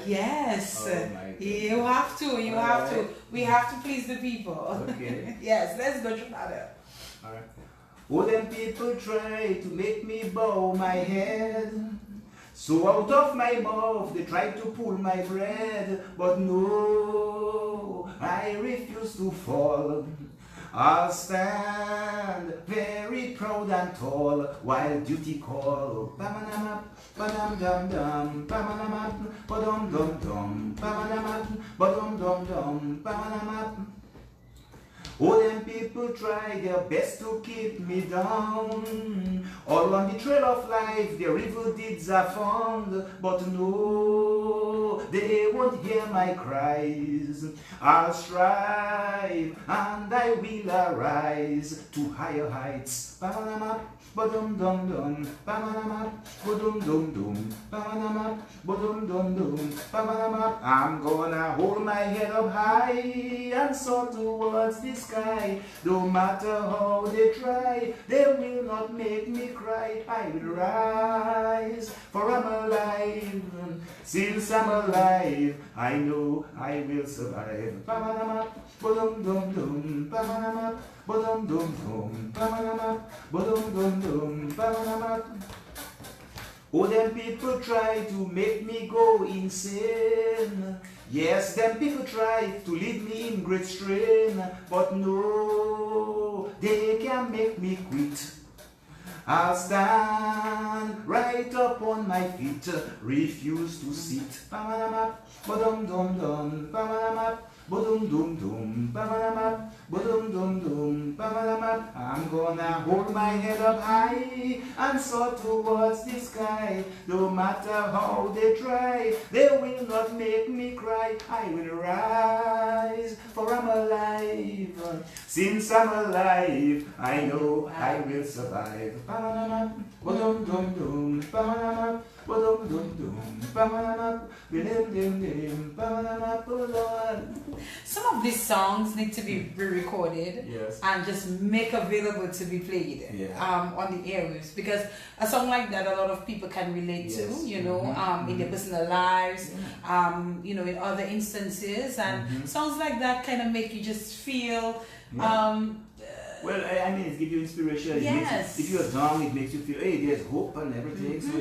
Yes. Oh my God. You have to. You have to. We have to please the people. Okay. Yes, let's go, Tronada. Alright. Oh, them people try to make me bow my head. So out of my mouth they try to pull my bread. But no, I refuse to fall. I'll stand very proud and tall while duty call. Ba-ba-da-ma, ba-dum-dum-dum, ba-ba-da-ma, ba-dum-dum-dum, ba-ba-da-ma, ba-dum-dum-dum, ba-ba-da-ma. Oh, them people try their best to keep me down. All on the trail of life, their evil deeds are found. But no, they won't hear my cries. I'll strive and I will arise to higher heights. Ba-ba-da-ma, ba-dum-dum-dum, ba-ba-da-ma, ba-dum-dum-dum, ba-ba-da-ma, ba-dum-dum-dum, ba-ba-da-ma. I'm gonna hold my head up high and soar towards the sky. No matter how they try, they will not make me cry. I will rise, for I'm alive. Since I'm alive, I know I will survive. Ba-ba-da-ma, ba-dum-dum-dum, ba-ba-da-ma, ba-dum-dum-dum, ba-ba-da-ma, ba-dum-dum-dum, ba-ba-da-ma. Oh, them people try to make me go insane. Yes, them people try to lead me in great strain. But no, they can make me quit. I'll stand right up on my feet, refuse to sit. Ba-ba-da-ma, ba-dum-dum-dum, ba-ba-da-ma, ba-dum-dum-dum, ba-ba-da-ma, ba-dum-dum-dum, ba-ba-da-ma. I'm gonna hold my head up high and soar towards the sky. No matter how they try, they will not make me cry. I will rise, for I'm alive. Since I'm alive, I know I will survive. Ba-ba-da-ma, ba-dum-dum-dum, ba-ba-da-ma, ba-dum-dum-dum, ba-ba-da-ma, ba-dim-dim-dim, ba-ba-da-ma, ba-da-ma. Some of these songs need to be re-recorded Yes. and just make available to be played Yeah. on the airwaves, because a song like that a lot of people can relate Yes. to, Mhm. in their personal lives, Yeah. in other instances, and Mhm. songs like that kind of make you just feel Yeah. Well, I mean, it gives you inspiration. It makes Yes. if you're down, it makes you feel, hey, there's hope and everything. So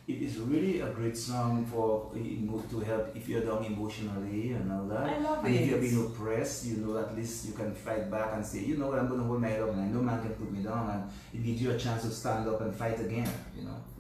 it is really a great song for to help if you're down emotionally and all that. I love and it. if you're being oppressed, at least you can fight back and say, you know what, I'm going to hold my head up and I know man can put me down. And it gives you a chance to stand up and fight again,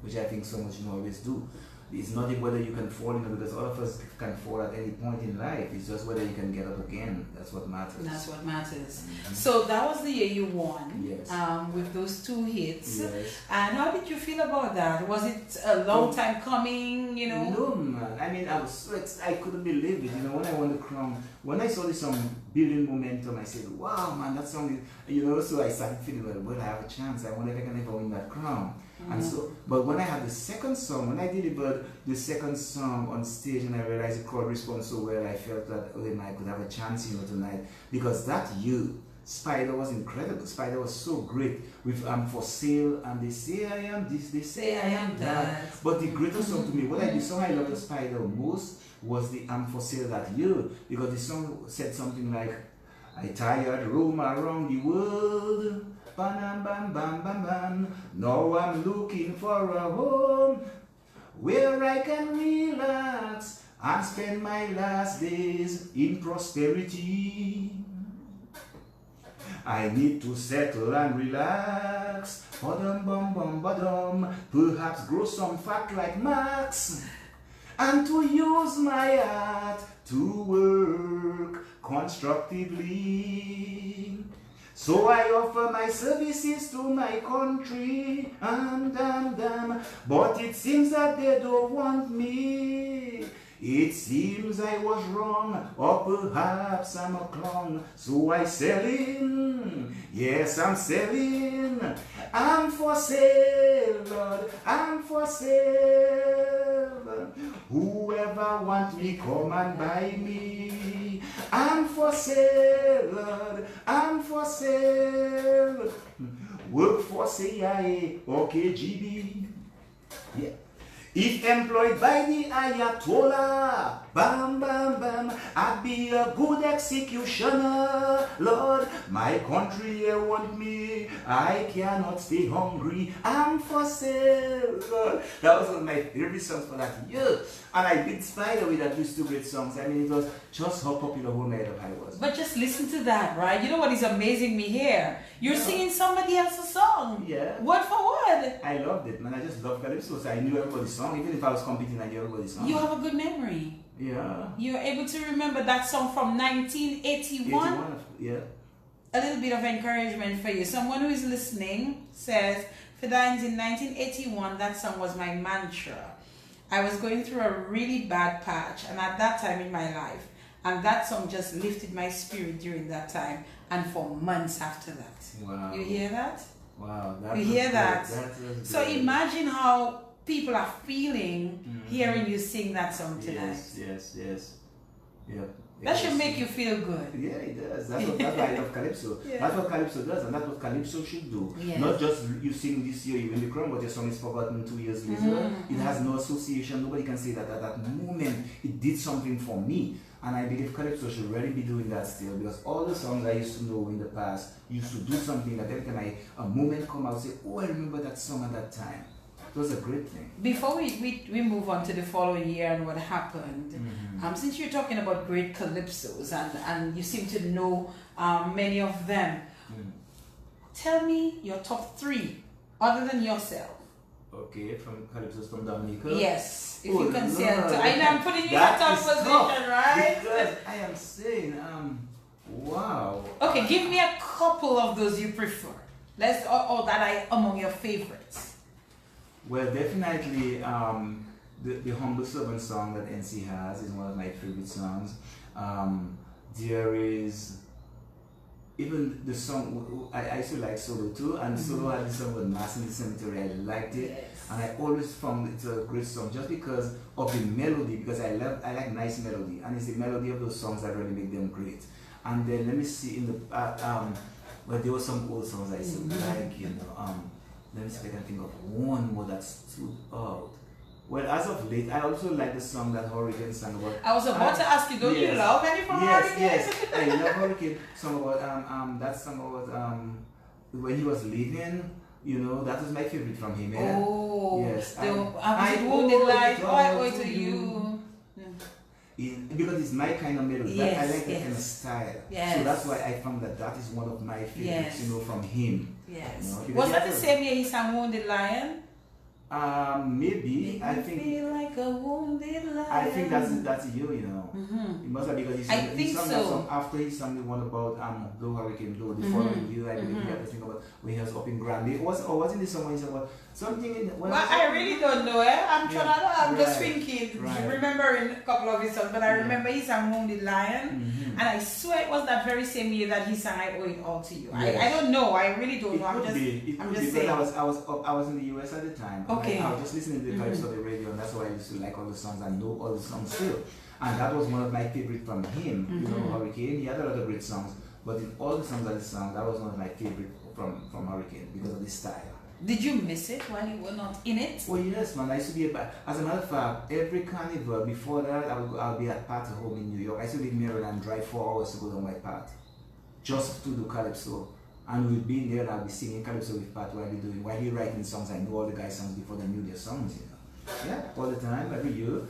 which I think so much always do. It's not whether you can fall, because all of us can fall at any point in life. It's just whether you can get up again. That's what matters. That's what matters. Mhm. So that was the year you won. Yes. With those 2 hits. Yes. And how did you feel about that? Was it a long time coming? No, man. I mean, I couldn't believe it. When I won the crown, when I saw the song building momentum. I said, wow, man, that song is, you know, so I started feeling, well, I have a chance. I wonder if I can ever win that crown. And so, but when I had the second song, when I delivered the second song on stage and I realized the crowd responded so well, I felt that, oh, I could have a chance, you know, tonight. Because that Spider was incredible. Spider was so great with For Sale and They Say I Am This, They Say I Am That. But the greatest song to me, the song I loved the Spider most was the For Sale That Year, because the song said something like, I tired roam around the world, bam bam bam bam bam. Now I'm looking for a home where I can relax and spend my last days in prosperity. I need to settle and relax, badum bum bum badum, perhaps grow some fat like Max, and to use my art to work constructively. So I offer my services to my country, but it seems that they don't want me. It seems I was wrong, or perhaps I'm a clown. So I selling, yes I'm selling. I'm for sale, Lord, I'm for sale. Whoever wants me, come and buy me. I'm for sale, Lord, I'm for sale. Work for CIA or KGB. Yeah. If employed by the Ayatollah, bam bam bam, I'd be a good executioner. Lord, my country want me, I cannot stay hungry. I'm for sale, Lord. That was one of my favorite songs for that year. And I did Spider with that these two great songs. I mean, it was just how popular Whole Night of I was. But just listen to that, right? You know what is amazing me here? You're singing somebody else's song. Yeah. Word for word. I loved it, man. I just love Calypso, so I knew everybody's song. Even if I was competing, I knew everybody's song. You have a good memory. Yeah. You're able to remember that song from 1981. 81, yeah. A little bit of encouragement for you. Someone who is listening says, Fidines, in 1981, that song was my mantra. I was going through a really bad patch, and at that time in my life, and that song just lifted my spirit during that time, and for months after that. Wow. You hear that? Wow. You hear that? So great. imagine how people are feeling hearing you sing that song tonight. Yes. Yeah. That should make you feel good. Yeah, it does. That's why I love Calypso. Yeah. That's what Calypso does, and that's what Calypso should do. Yes. Not just you sing this year, you win the crown, but your song is forgotten 2 years later. It has no association. Nobody can say that at that moment it did something for me. And I believe Calypso should really be doing that still, because all the songs I used to know in the past used to do something that every time a moment come out, say, oh, I remember that song at that time. It was a great thing. Before we move on to the following year and what happened, since you're talking about great calypsos and you seem to know many of them, tell me your top 3 other than yourself. Okay, from Calypso's from Dominica. Yes, if Oh, you can say Lord. it. I know I'm putting you in a tough position, right? Because I am saying, wow. Okay, give me a couple of those you prefer. Or that are among your favorites. Well, definitely, the Humble Servant song that NC has is one of my favorite songs. There is even the song, I used to like Solo too, and Solo had this song with Mass in the Cemetery. I liked it, and I always found it's a great song just because of the melody, because I like nice melody, and it's the melody of those songs that really make them great. And then let me see, in the well, there were some old songs I used to like, you know, let me see if I can think of one more that stood out. Well, as of late, I also like the song that Hurricane sang about. I was about to ask you, don't you love any from Hurricane? Yes, I love Hurricane. Song about that song about when he was leaving. You know, that was my favorite from him. Yeah? Oh, yes. I wounded life. Oh, I owe it to you. Because it's my kind of melody. Yes, I like that kind of style. Yes. So that's why I found that is one of my favorites, you know, from him. Yes. You know, was that the same year he sang Wounded Lion? Maybe. I think. Feel like a wounded lion. I think that's you, you know. It must have, because he sang that song after he sang the one about Blow Hurricane Blow. The following year, I believe he had to think about when he was up in Granby. Wasn't this song when he said about something in? Well, I really don't know. I'm trying to. I'm just thinking, remembering a couple of his songs, but I remember he sang Wounded Lion, And I swear it was that very same year that he sang I Owe It All to You. Yes. I don't know. I really don't know. It could be, saying. because I was in the US at the time. Okay. I was just listening to the Calypso on the radio, and that's why I used to like all the songs and know all the songs still. And that was one of my favorite from him. You know, Hurricane. He had a lot of great songs, but in all the songs that he sang, that was one of my favorite from Hurricane because of the style. Did you miss it while you were not in it? Oh yes, man. I used to be as a matter of fact, every carnival before that, I'll be at party home in New York. I used to live in Maryland and drive 4 hours to go down my part, just to do Calypso. And we'd be in there and I'll be singing Calypso with Pat while he writing songs. I know all the guys' songs before they knew their songs, you know. Yeah, all the time, every year.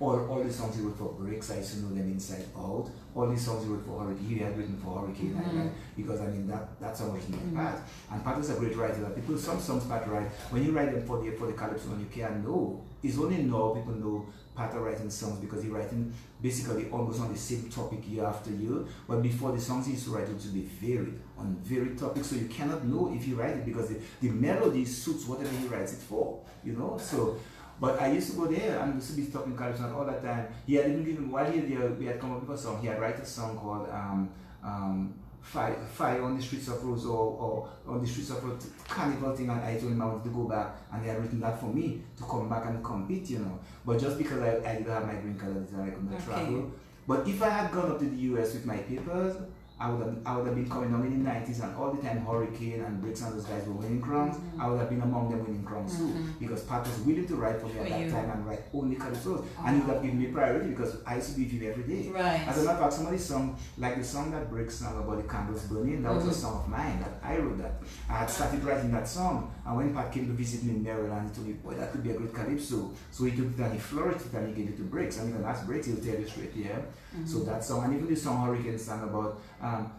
All the songs he wrote for Breaks, I used to know them inside out. All these songs he wrote for Hurricane, he had written for Hurricane, because I mean that song was written by Pat. And Pat is a great writer. People, some songs Pat write, when you write them for the Calypso, you can't know. It's only now people know Pat are writing songs because he's writing basically almost on the same topic year after year. But before, the songs he used to write used to be varied on varied topics, so you cannot know if he writes it because the melody suits whatever he writes it for, you know. So. But I used to go there and used to be talking Calypso all that time. He had even given, while he was there, we had come up with a song. He had written a song called Fire on the Streets of Rose or on the Streets of Rose carnival thing, and I told him I wanted to go back, and he had written that for me to come back and compete, you know. But just because I didn't have my green card at the time, I could not travel. But if I had gone up to the US with my papers, I would have been coming on in the 90s, and all the time Hurricane and Breaks and those guys were winning crowns. I would have been among them winning crowns too, because Pat was willing to write for me at that time and write only Calypso, and he would have given me priority because I used to be with him every day. Right. As a matter of fact, somebody's song, like the song that Breaks sang about the candles burning, that was a song of mine, that I wrote that. I had started writing that song, and when Pat came to visit me in Maryland, he told me, boy, that could be a great Calypso. So he took it and he flourished it and he gave it to Breaks. And even last Breaks, he'll tell you straight, So that song, and even the song Hurricane sang about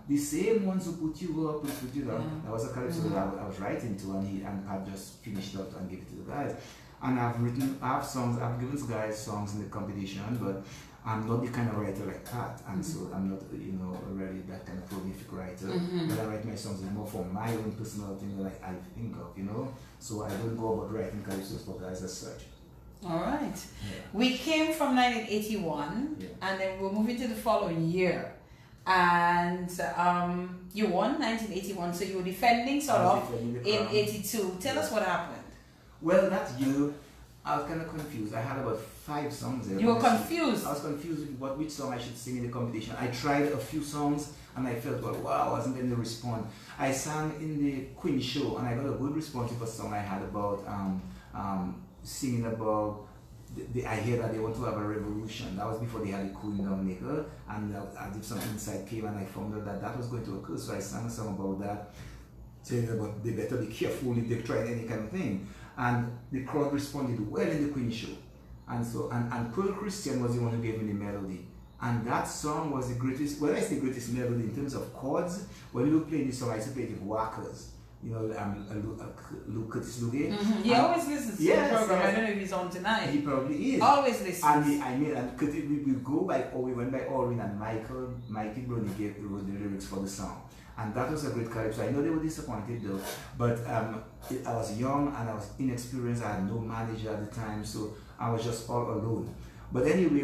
the same ones who put you up, who put you down. That was a Calypso that I was writing to, and Pat just finished up and gave it to the guys. And I've given the guys songs in the competition, but I'm not the kind of writer like Pat, and so I'm not, really that kind of prolific writer. But I write my songs more for my own personal thing that I think of, So I don't go about writing Calypsos for guys as such. All right. We came from 1981, and then we're moving to the following year. And you won 1981, so you were defending in 82. Tell us what happened. Well, that year, I was kind of confused. I had about 5 songs there. You were confused? I was confused with which song I should sing in the competition. I tried a few songs, and I felt, wow, I wasn't getting the response. I sang in the Queen show, and I got a good response with a song I had about singing about I hear that they want to have a revolution. That was before they had the Queen nominator, and as if some insight came, and I found out that was going to occur. So I sang a song about that, saying about they better be careful if they try any kind of thing. And the crowd responded well in the Queen show, and so and Pearl Christian was the one who gave me the melody. And that song was the greatest. Well, it's the greatest melody in terms of chords. When we were playing this song, I used to play it with Walkers. Luke Curtis Luge. He always listens to the program. I don't know if he's on tonight. He probably is. Always listens. And we went by Orwin, and Mikey Brony wrote the lyrics for the song. And that was a great Calypso. I know they were disappointed though, but I was young and I was inexperienced. I had no manager at the time, so I was just all alone. But anyway,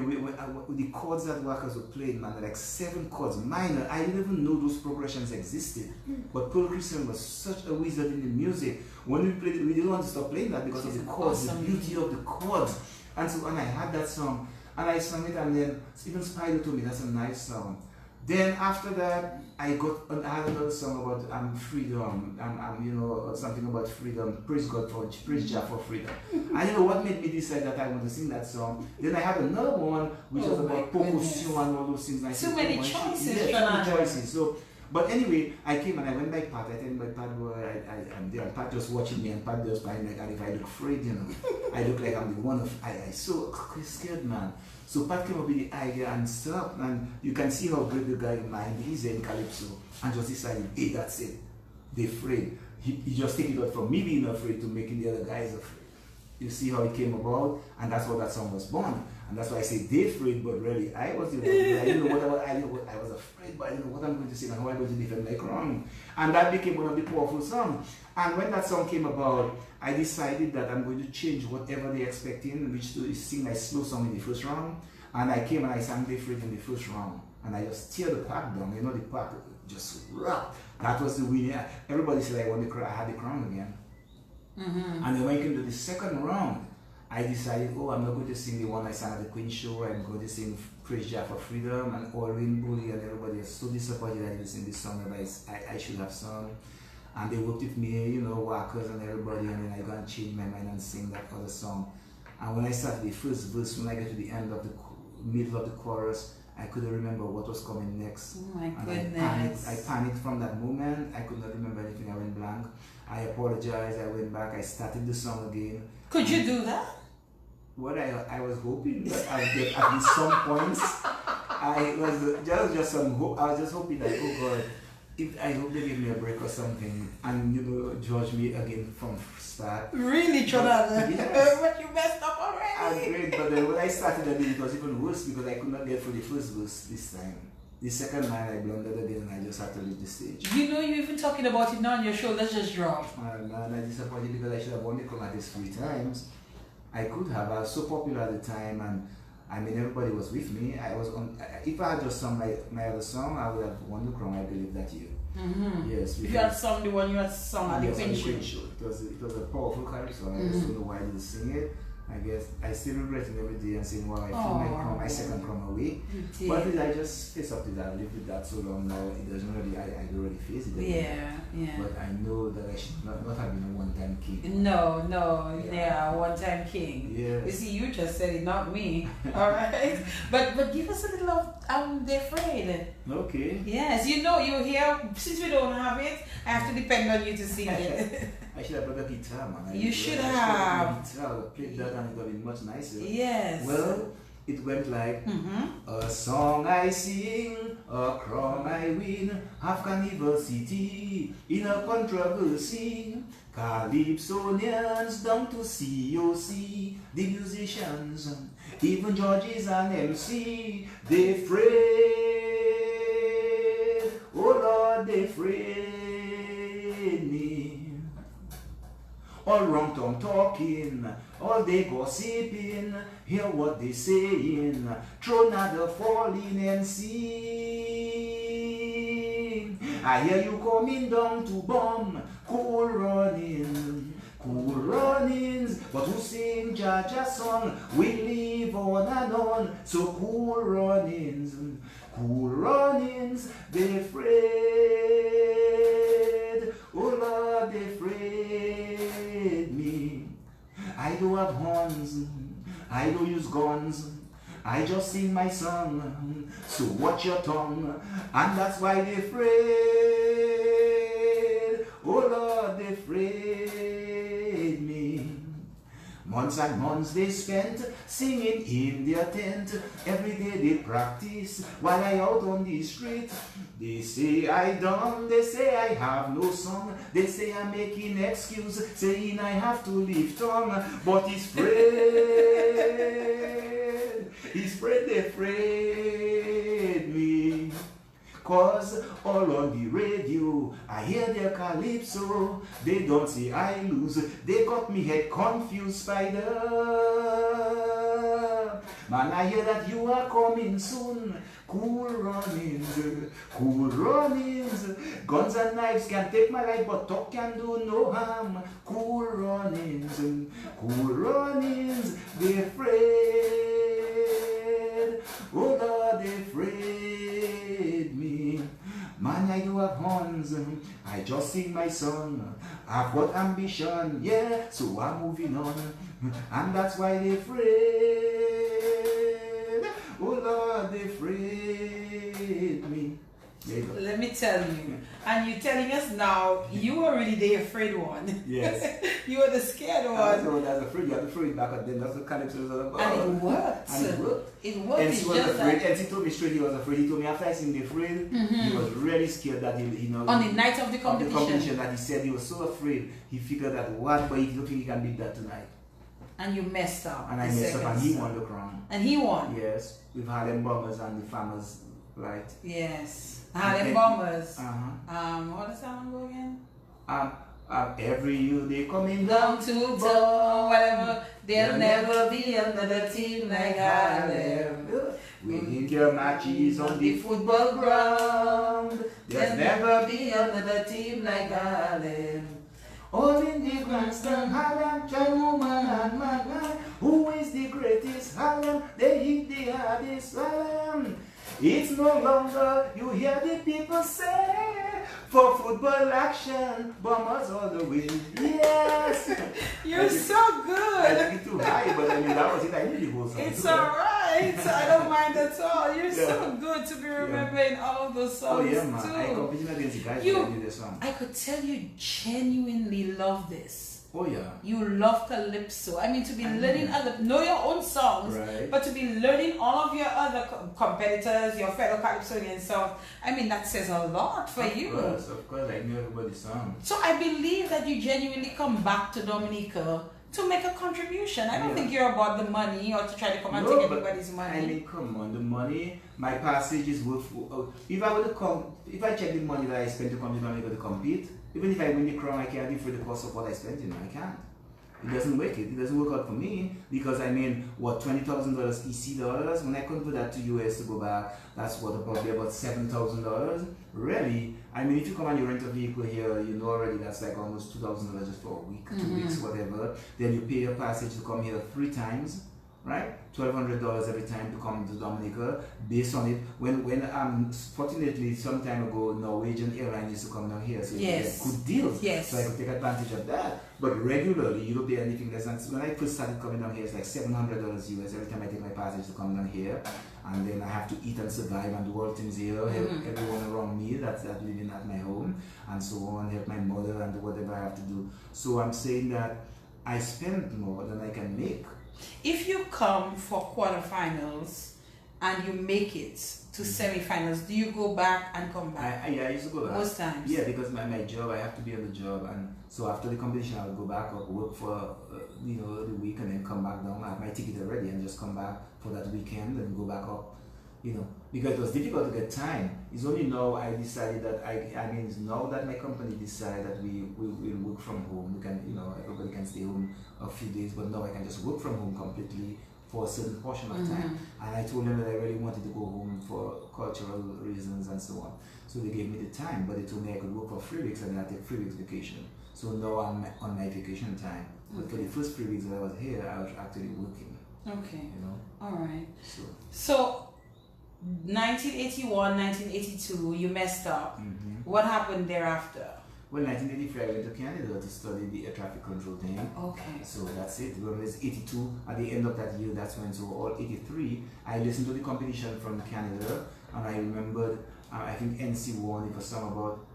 the chords that Walkers were playing, man, like 7 chords, minor. I didn't even know those progressions existed. But Pearl Christian was such a wizard in the music. When we played it, we didn't want to stop playing that because of the chords, the beauty of the chords. And so when I had that song, and I sang it, and then even Spider told me that's a nice song. Then after that, I had another song about freedom, something about freedom. Praise God praise Jah for freedom. And what made me decide that I want to sing that song? Then I had another one which was about percussion and all those things. So many choices. Many choices. So, but anyway, I came and I went by Pat. I tell my Pat, I'm there, and Pat just watching me, and Pat just behind me, and if I look afraid, I look like I'm the one of I so scared, man. So Pat came up with the idea and stuff, and you can see how great the guy mind is in Calypso, and just decided, hey, that's it. They're afraid. He just take it out from me being afraid to making the other guys afraid. You see how it came about, and that's how that song was born. And that's why I say they're afraid, but really I was the one. I didn't know I was afraid, but I didn't know what I'm going to sing and how I'm going to defend my crown. And that became one of the powerful songs. And when that song came about, I decided that I'm going to change whatever they're expecting, which to sing a slow song in the first round. And I came and I sang They're Afraid in the first round. and I just tear the pack down. You know, the pack just rock. That was the winner. Everybody said I won the crown. I had the crown again. And then when I came to the second round, I decided, oh, I'm not going to sing the one I sang at the Queen Show. I'm going to sing Praise Jah for Freedom, and Orwin Bully and everybody was so disappointed I didn't sing this song that I should have sung. And they worked with me, you know, Walkers and everybody, and then I got to change my mind and sing that other song. And when I started the first verse, when I get to the end of the middle of the chorus, I couldn't remember what was coming next. Oh my and goodness. I panicked from that moment. I could not remember anything. I went blank. I apologized. I went back. I started the song again. Could you do that? What I was hoping that I'd get at least some points. I was just some hope. I was just hoping that, oh God, I hope they give me a break or something, and you know, judge me again from start. Really, Jonathan? Yes. But you messed up I already. agreed, but then when I started again, it was even worse because I could not get through the first verse this time. The second line I blundered again, and I just had to leave the stage. You know, you're even talking about it now, and your shoulders just dropped. And I'm disappointed because I should have won the Chromatis 3 times. I could have. I was so popular at the time, and I mean, everybody was with me. I was on. If I had just sung my other song, I would have won the crown. I believe that year. Yes. If you had sung the one you had sung at the Queen Show. It was a powerful Calypso. I just don't know why I didn't sing it. I guess I still regret it every day and saying, wow, I threw my second crown away. But I just face up to that, live with that so long now. It doesn't really, I already face it. Yeah. But I know that I should not have been a one-time king. No, one-time king. Yes. You see, you just said it, not me. All right. But give us a little of They're Afraid. Okay. Yes, you know, you're here. Since we don't have it, I have to depend on you to sing it. I should have brought a guitar, man. You should have. I should have played that and it would have been much nicer. Yes. Well, it went like a song I sing, a crown I win, half carnival city in a controversy. Calypsonians down to COC, the musicians, even judges and MC, they afraid, oh Lord, they afraid me. All wrong tongue talking, all they gossiping, hear what they saying, throw another falling and sing. I hear you coming down to bomb, cool runnings, but who sing Jaja song, we live on and on, so cool runnings, they afraid, oh Lord, they afraid me. I don't have horns, I don't use guns, I just sing my song, so watch your tongue, and that's why they afraid, oh Lord, they afraid me. Months and months they spent singing in their tent. Every day they practice while I out on the street. They say I dumb, they say I have no song. They say I'm making excuse, saying I have to leave tongue. But he's afraid they afraid me. Cause all on the radio, I hear their calypso. They don't say I lose, they got me head confused, Spider. Man, I hear that you are coming soon. Cool runnings, guns and knives can take my life, but talk can do no harm. Cool runnings, they afraid, oh Lord, they afraid me. Man, I do have horns, I just sing my song. I've got ambition, yeah, so I'm moving on. And that's why they afraid, oh Lord, they afraid me. Let me tell you, and you're telling us now, you were really the afraid one. Yes. You were the scared one. I was afraid. You had to throw it back at them. That's what Calypso was all about. And it worked. And it worked. It worked. And It's he was just afraid. that And he told me straight he was afraid. He told me after I seen the afraid, he was really scared that he know. on the night of the competition. That he said he was so afraid. He figured that what, but he don't think he can beat that tonight. And you messed up. And I messed up, and he won the crown. And he won. Yes, with Harlem Bombers and the Farmers Light. Yes. Harlem Bombers. What does that one go again? Every year they coming Down down to whatever. There'll never be another team like Harlem. Winning your matches on the football ground. There's never been another team like Harlem. All in the grandstand, Harlem, child, woman, and man. Who is the greatest? Harlem, they hit the hardest. Harlem. It's no longer, you hear the people say, for football action, bombers all the way. Yes! You're so good! I took it too high, but I mean, that was it. I knew the whole song. It's alright. I don't mind at all. You're so good to be remembering all of those songs. Oh, yeah, man. too. I competed against the guys who knew this song. I could tell you genuinely love this. Oh, yeah. You love Calypso. I mean, to be learning know your own songs, right. but to be learning all of your other competitors, your fellow Calypsonian songs, I mean, that says a lot for you. Of course, I knew everybody's song. So I believe that you genuinely come back to Dominica to make a contribution. I don't think you're about the money or to try to come and take everybody's money. I mean, come on, the money, my passage is worth. If I were to come, if I check the money that I spent to come to Dominica to compete, even if I win the crown, I can't defer the cost of what I spent, I can't. It doesn't work. It doesn't work out for me because I mean, what, $20,000 EC dollars? When I convert that to US to go back, that's what, probably about $7,000. Really? I mean, if you come and you rent a vehicle here, you know already that's like almost $2,000 just for a week, 2 weeks, whatever. Then you pay your passage to come here 3 times. Right, $1,200 every time to come to Dominica. Based on it, when fortunately some time ago Norwegian Airlines used to come down here, so you get good deals. Yes. So I could take advantage of that. But regularly, you don't pay anything less than. When I first started coming down here, it's like $700 US every time I take my passage to come down here, and then I have to eat and survive and do all things here. Help everyone around me that's living at my home, and so on. Help my mother and do whatever I have to do. So I'm saying that I spend more than I can make. If you come for quarterfinals and you make it to semifinals, do you go back and come back? I used to go back. Most times? Yeah, because my job, I have to be on the job, and so after the competition, I would go back up, work for the week, and then come back down. I have my ticket already, and just come back for that weekend and go back up. Because it was difficult to get time. It's only now I decided that I mean, it's now that my company decided that we will work from home. We can, everybody can stay home a few days, but now I can just work from home completely for a certain portion of time. And I told them that I really wanted to go home for cultural reasons and so on. So they gave me the time, but they told me I could work for 3 weeks and then I take 3 weeks vacation. So now I'm on my vacation time. But for the first 3 weeks that I was here, I was actually working. Okay. All right. So 1981, 1982, you messed up. What happened thereafter? Well, 1983, I went to Canada to study the air traffic control thing. Okay. So that's it. When it's 82, at the end of that year, that's when, so all 83, I listened to the competition from Canada, and I remembered, I think NC won. It was a song about,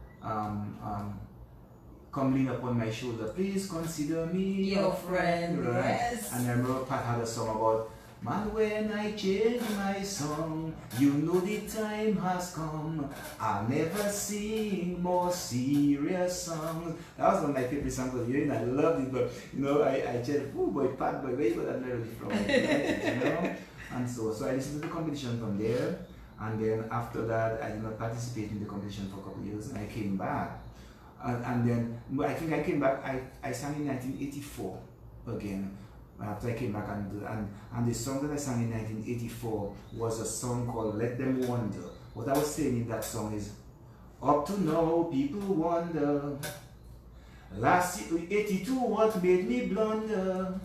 come lean upon my shoulder, please consider me your friend. Right? Yes. And I remember Pat had a song about, man, when I change my song, you know the time has come. I'll never sing more serious songs. That was one of my favorite songs of the year, and I loved it. But I said, oh boy, Pat, boy, where you got that melody from? And so I listened to the competition from there, and then after that, I did not participate in the competition for a couple of years, and I came back. And then I think I came back. I sang in 1984 again. After I came back, and the song that I sang in 1984 was a song called Let Them Wonder. What I was saying in that song is, up to now people wonder, last year, 82, what made me blunder?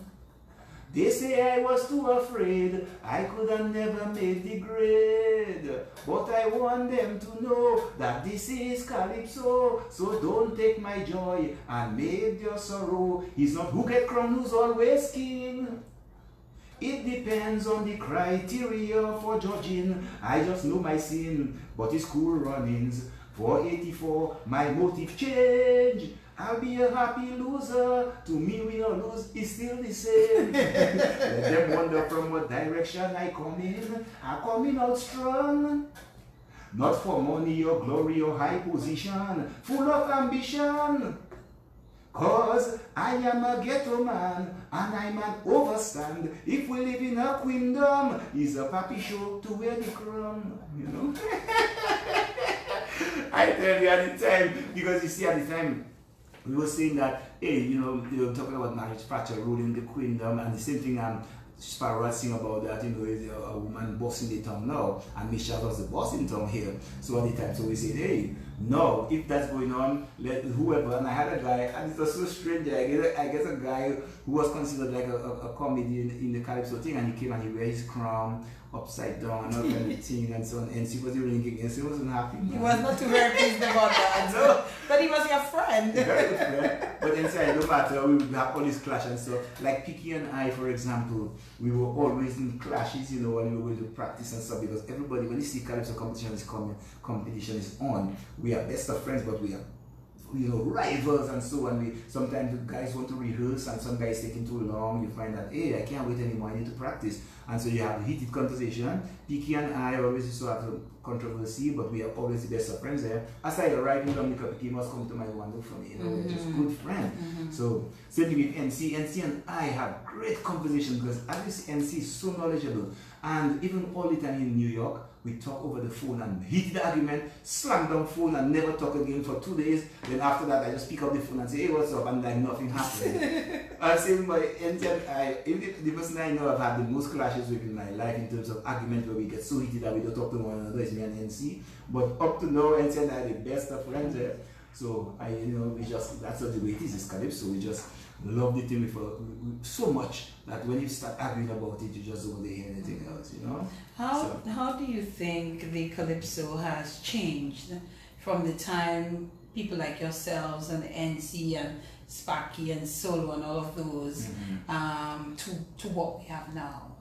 They say I was too afraid, I could have never made the grade. But I want them to know that this is Calypso, so don't take my joy and make your sorrow. He's not who get crowned, who's always king. It depends on the criteria for judging. I just know my sin, but it's cool runnings. For 84, my motive change. I'll be a happy loser. To me, win or lose is still the same. Let them wonder from what direction I come in. I'm coming out strong. Not for money or glory or high position. Full of ambition. Cause I am a ghetto man and I'm an overstand. If we live in a queendom, it's a papi show to wear the crown, I tell you at the time, because you see at the time, we were saying that, hey, they were talking about marriage fracture ruling the queendom, and the same thing, Sparrow had sing about that, you know, is a woman bossing the town now, and Michelle was the boss in town here. So at the time, so we said, hey, no, if that's going on, let whoever. And I had a guy, and it was so strange. I guess a guy who was considered like a comedian in the Calypso thing, and he came and he wear his crown upside down and all kind of thing and so on. And she was ringing, and she wasn't happy. Man. He was not too very pleased about that. No. But he was your friend. Very good friend. But inside, no matter, we would have all these clashes and stuff. Like Picky and I, for example, we were always in clashes, you know, when we were going to practice and stuff, because everybody, when you see Calypso competition is on, we are best of friends, but we are, you know, rivals and so on. We sometimes the guys want to rehearse and some guys taking too long. You find that, hey, I can't wait anymore, I need to practice. And so you have a heated conversation. Picky and I always used to have a controversy, but we are always the best of friends there. As I arrived in Dominica, Picky must come to my window for me, you know, we're just good friends. So same thing with NC and I have great conversation, because obviously NC is so knowledgeable, and even all the time in New York, we talk over the phone and heat the argument, slam down phone and never talk again for 2 days. Then after that, I just pick up the phone and say, hey, what's up? And like nothing happened. And same by the person I know I've had the most clashes with in my life in terms of argument, where we get so heated that we don't talk to one another, is me and NC. But up to now, NC and I are the best of friends there. So we just, that's what the way it is. It's Calypso. We just love the thing so much that when you start arguing about it, you just don't want to hear anything else, you know. How do you think the Calypso has changed from the time people like yourselves and NC and Sparky and Solo and all of those to what we have now?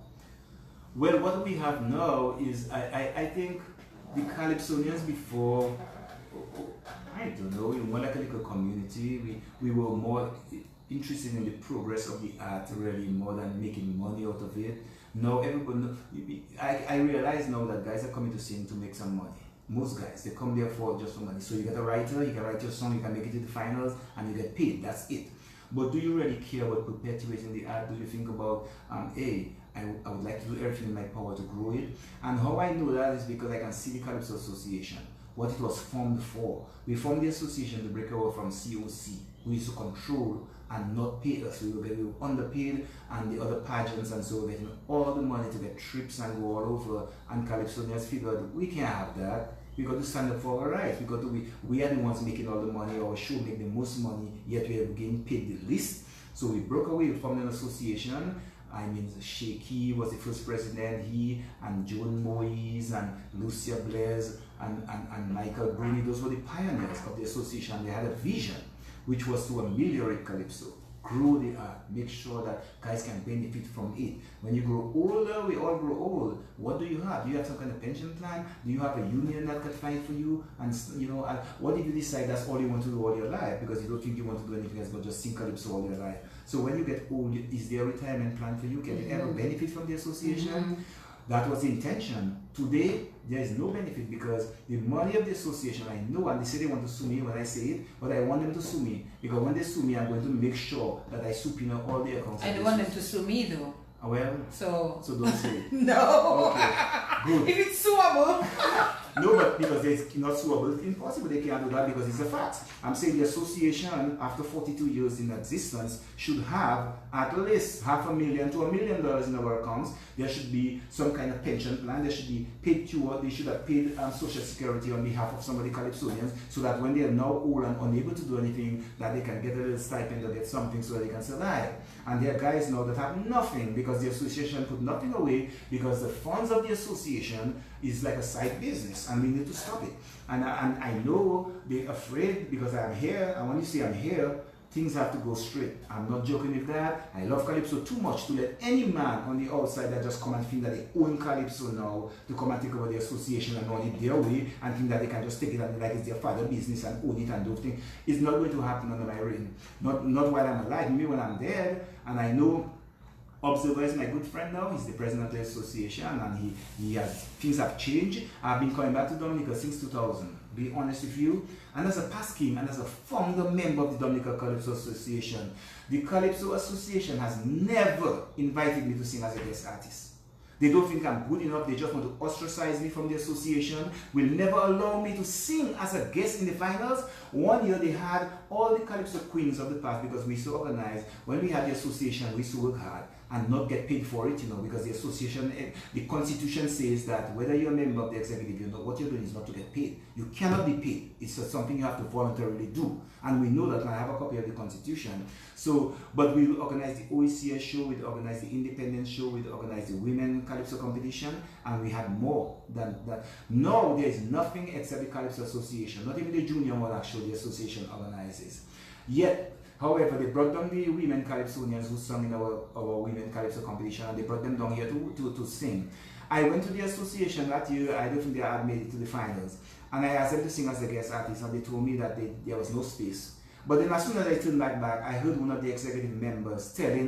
Well, what we have now is, I think the Calypsonians before, I don't know, in more like a little community, we were more interested in the progress of the art, really, more than making money out of it. Now everybody, I realize now that guys are coming to sing to make some money. Most guys, they come there just for money. So you get a writer, you can write your song, you can make it to the finals, and you get paid. That's it. But do you really care about perpetuating the art? Do you think about, hey, I would like to do everything in my power to grow it? And how I know that is because I can see the Calypso Association, what it was formed for. We formed the association to break away from COC, who used to control and not pay us. We were underpaid, and the other pageants and so getting all the money to get trips and go all over. And Calypsonians figured, we can't have that. We got to stand up for our rights. We are the ones making all the money. Our show make the most money, yet we are getting paid the least. So we broke away, we formed an association. I mean, Shaky was the first president, he and Joan Moise and Lucia Blaise and Michael Bruni, those were the pioneers of the association. They had a vision, which was to ameliorate Calypso, grow the art, make sure that guys can benefit from it. When you grow older, we all grow old. What do you have? Do you have some kind of pension plan? Do you have a union that can fight for you? And what if you decide that's all you want to do all your life, because you don't think you want to do anything else but just sing Calypso all your life? So when you get old, is there a retirement plan for you? Can you ever benefit from the association? That was the intention. Today, there is no benefit, because the money of the association, I know, and they say they want to sue me when I say it, but I want them to sue me, because when they sue me, I'm going to make sure that I subpoena all the accounts. I don't want them to sue me though. Well, so don't say it. No. Okay. Good. If it's suable. No, but because it's not suable, it's impossible. They can't do that because it's a fact. I'm saying the association, after 42 years in existence, should have at least $500,000 to $1 million in our accounts. There should be some kind of pension plan. There should be paid cure. They should have paid Social Security on behalf of some of the Calypsonians, so that when they are now old and unable to do anything, that they can get a little stipend or get something so that they can survive. And there are guys now that have nothing, because the association put nothing away, because the funds of the association is like a side business, and we need to stop it. And I know they're afraid, because I'm here, and when you say I'm here, things have to go straight. I'm not joking with that. I love Calypso too much to let any man on the outside that just come and think that they own Calypso now, to come and take over the association and run it their way, and think that they can just take it and like it's their father's business and own it and do things. It's not going to happen under my reign. Not while I'm alive. Maybe when I'm dead, and I know Observer is my good friend now. He's the president of the association, and things have changed. I've been coming back to Dominica since 2000, be honest with you. And as a past king and as a founder member of the Dominica Calypso Association, the Calypso Association has never invited me to sing as a guest artist. They don't think I'm good enough. They just want to ostracize me from the association. Will never allow me to sing as a guest in the finals. One year they had all the Calypso queens of the past, because we so organized. When we had the association, we used to work hard. and not get paid for it, because the association, the constitution says that whether you're a member of the executive, what you're doing is not to get paid. You cannot be paid. It's something you have to voluntarily do. And we know that, and I have a copy of the constitution. So, but we organize the OECS show, we organize the independence show, we organize the women Calypso competition, and we had more than that. Now there is nothing except the Calypso Association, not even the Junior Monarch show the association organizes. Yet, however, they brought down the women Calypsonians who sung in our women Calypso competition, and they brought them down here to sing. I went to the association that year. I don't think they had made it to the finals. And I asked them to sing as a guest artist, and they told me that there was no space. But then as soon as I turned back, I heard one of the executive members telling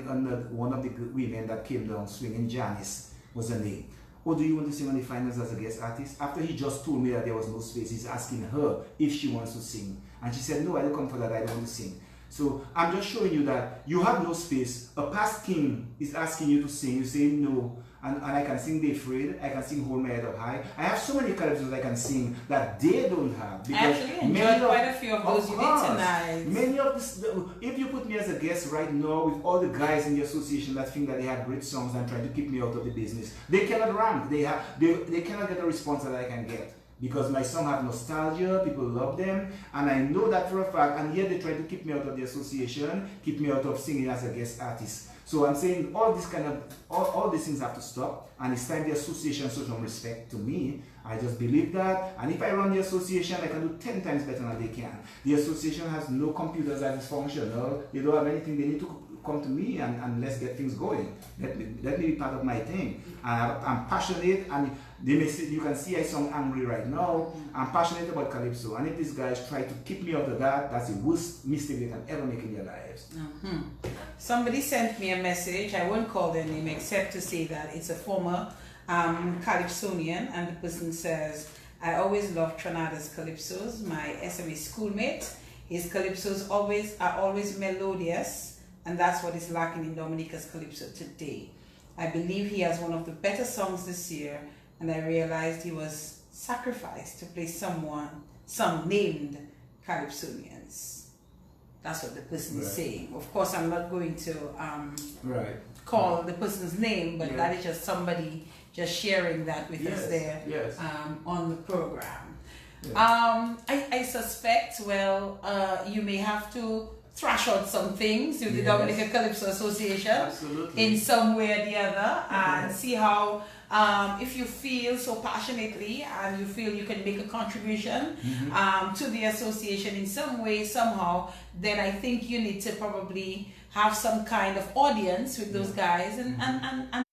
one of the women that came down swinging, Janice was her name. Oh, do you want to sing on the finals as a guest artist? After he just told me that there was no space, he's asking her if she wants to sing. And she said, no, I don't come for that, I don't want to sing. So I'm just showing you that you have no space. A past king is asking you to sing. You say no. And I can sing Be Afraid. I can sing Hold My Head Up High. I have so many calypsos I can sing that they don't have. I actually enjoyed quite a few of those you did tonight. Many of this, if you put me as a guest right now with all the guys in the association that think that they have great songs and trying to keep me out of the business, they cannot rank. They cannot get the response that I can get. Because my songs have nostalgia, people love them, and I know that for a fact, and yet they try to keep me out of the association, keep me out of singing as a guest artist. So I'm saying all these things have to stop, and it's time the association shows some respect to me. I just believe that, and if I run the association, I can do 10 times better than they can. The association has no computers that is functional, they don't have anything, they need to come to me and let's get things going. Let me be part of my thing. I'm passionate, and you can see I sound angry right now. I'm passionate about Calypso, and if these guys try to keep me out of that, that's the worst mistake they can ever make in their lives. Somebody sent me a message. I won't call their name except to say that it's a former Calypsonian, and the person says, I always loved Trinada's Calypsos. My SMA schoolmate, his Calypsos are always melodious, and that's what is lacking in Dominica's Calypso today. I believe he has one of the better songs this year, and I realized he was sacrificed to play some named Calypsonians. That's what the person is saying. Of course, I'm not going to call the person's name, but that is just somebody just sharing that with us there on the program. I suspect, you may have to thrash out some things with the Dominica Calypso Association in some way or the other, and see how, if you feel so passionately and you feel you can make a contribution to the association in some way, somehow, then I think you need to probably have some kind of audience with those guys and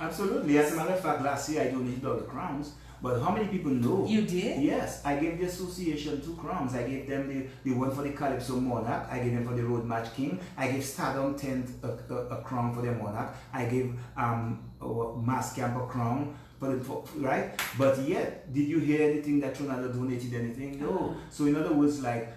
Absolutely. As a matter of fact, last year I donated all the crowns. But how many people know? You did? Yes, I gave the association 2 crowns. I gave them the one for the Calypso Monarch. I gave them for the Road Match King. I gave Stardom 10th a crown for their Monarch. I gave Mass Camp a crown right? But yet, did you hear anything that Trinada donated anything? No. So in other words, like,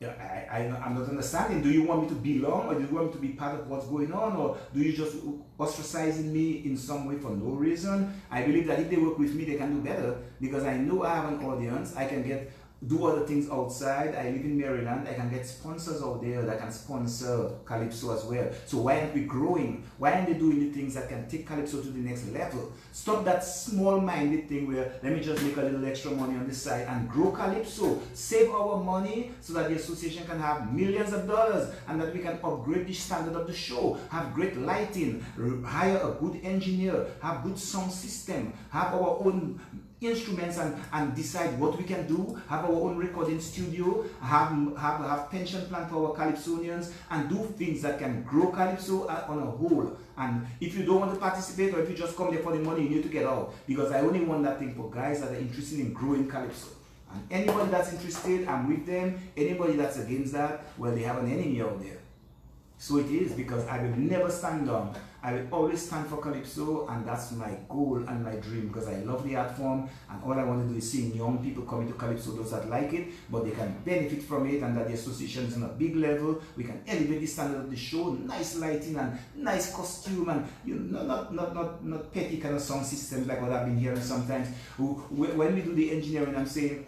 I'm not understanding. Do you want me to belong, or do you want me to be part of what's going on, or do you just ostracizing me in some way for no reason? I believe that if they work with me, they can do better, because I know I have an audience. I can do other things outside. I live in Maryland. I can get sponsors out there that can sponsor Calypso as well. So why aren't we growing? Why aren't they doing the things that can take Calypso to the next level? Stop that small-minded thing where let me just make a little extra money on the side and grow Calypso. Save our money so that the association can have millions of dollars, and that we can upgrade the standard of the show, have great lighting, hire a good engineer, have good sound system, have our own instruments and decide what we can do, have our own recording studio, have pension plan for our Calypsonians, and do things that can grow Calypso on a whole. And if you don't want to participate, or if you just come there for the money, you need to get out, because I only want that thing for guys that are interested in growing Calypso. And anybody that's interested, I'm with them. Anybody that's against that, well, they have an enemy out there. So it is, because I will never stand down. I will always stand for Calypso, and that's my goal and my dream, because I love the art form, and all I want to do is see young people coming to Calypso, those that like it, but they can benefit from it, and that the association is on a big level. We can elevate the standard of the show, nice lighting and nice costume, and not petty kind of sound systems like what I've been hearing sometimes. When we do the engineering, I'm saying,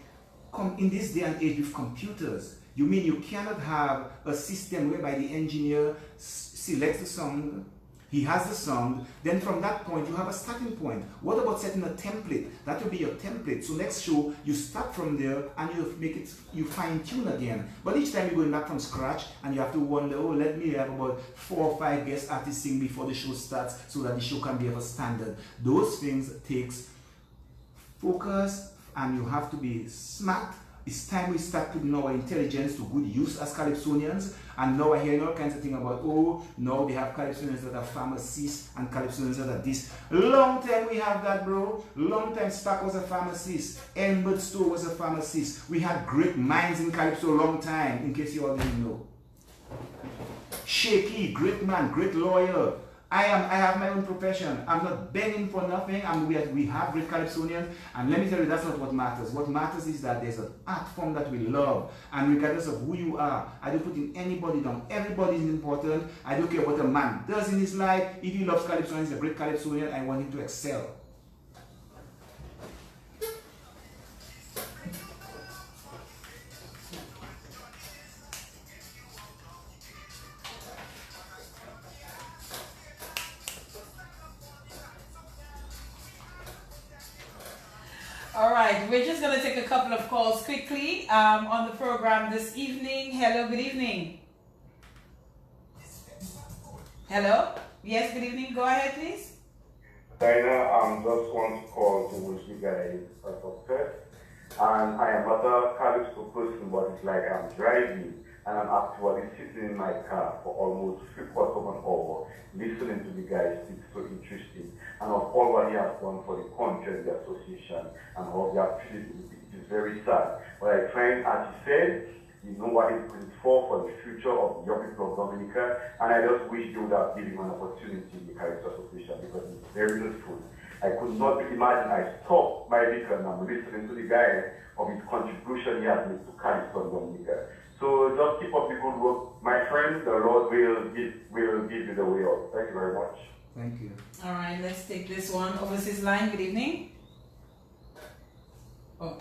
in this day and age with computers, you mean you cannot have a system whereby the engineer selects the song, He has the sound. Then from that point, you have a starting point. What about setting a template? That will be your template. So next show, you start from there and you fine tune again. But each time you're going back from scratch and you have to wonder, oh, let me have about 4 or 5 guest artists sing before the show starts so that the show can be of a standard. Those things takes focus, and you have to be smart. It's time we start putting our intelligence to good use as Calypsonians. And now I hear all kinds of things about, oh, now they have Calypsonians that are pharmacists and Calypsonians that are this. Long time we have that, bro. Long time Spack was a pharmacist. Elbert Stowe was a pharmacist. We had great minds in Calypso long time, in case you all didn't know. Shaky, great man, great lawyer. I have my own profession. I'm not begging for nothing. We have great Calypsonians, and let me tell you, that's not what matters. What matters is that there's an art form that we love, and regardless of who you are, I don't put in anybody down. Everybody is important. I don't care what a man does in his life. If he loves Calypso and he's a great Calypsonian, I want him to excel. All right, we're just going to take a couple of calls quickly on the program this evening. Hello, good evening. Hello? Yes, good evening. Go ahead, please. Dinah, just want to call to wish you guys a success. And I am not a Calypso person, but it's like I'm driving and I'm actually sitting in my car for almost 3/4 of an hour listening to the guys. It's so interesting. And of all what he has done for the country and the association and how they have treated it, it is very sad. But I find, as he said, you know what it is for the future of young people of Dominica, and I just wish you would have given him an opportunity in the Calypso Association because it's very useful. I could not imagine I stopped my vehicle and I'm listening to the guy of his contribution he has made to Calypso and Dominica. So just keep up the good work, my friend. The Lord will give you the way out. Thank you very much. Thank you. All right, let's take this one. Overseas line, good evening. Oh,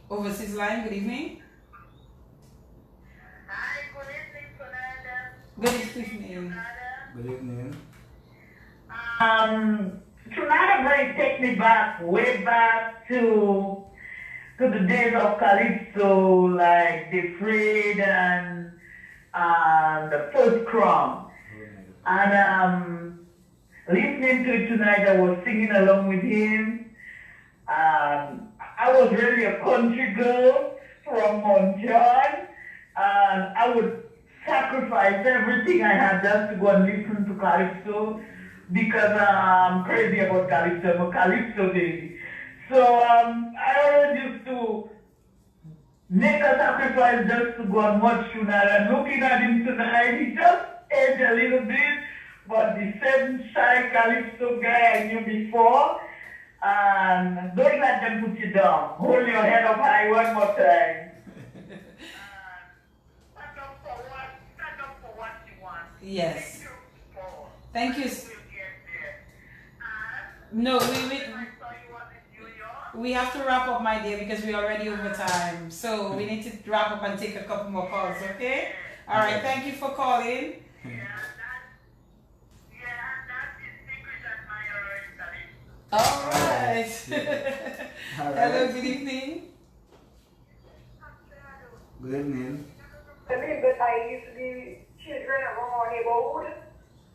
overseas line, good evening. Hi, good evening, Sonada. Good evening. Good evening. Sonada Break take me back, way back to the days of Calypso, like the Fred and the first Crumb. And listening to it tonight, I was singing along with him. I was really a country girl from Mount John, and I would sacrifice everything I had just to go and listen to Calypso because I'm crazy about Calypso. I'm a Calypso baby. So I always used to make a sacrifice just to go and watch Tonight. And looking at him tonight, he just aged a little bit, but the same shy Calypso guy I knew before. And don't let them put you down. Hold your head up high one more time. Stand up for what you want. Yes. Thank you. No, we have to wrap up, my dear, because we're already over time. So we need to wrap up and take a couple more calls, okay? All right, thank you for calling. All right. Hello, good evening. Good evening. I mean, but I used to be children around our neighborhood.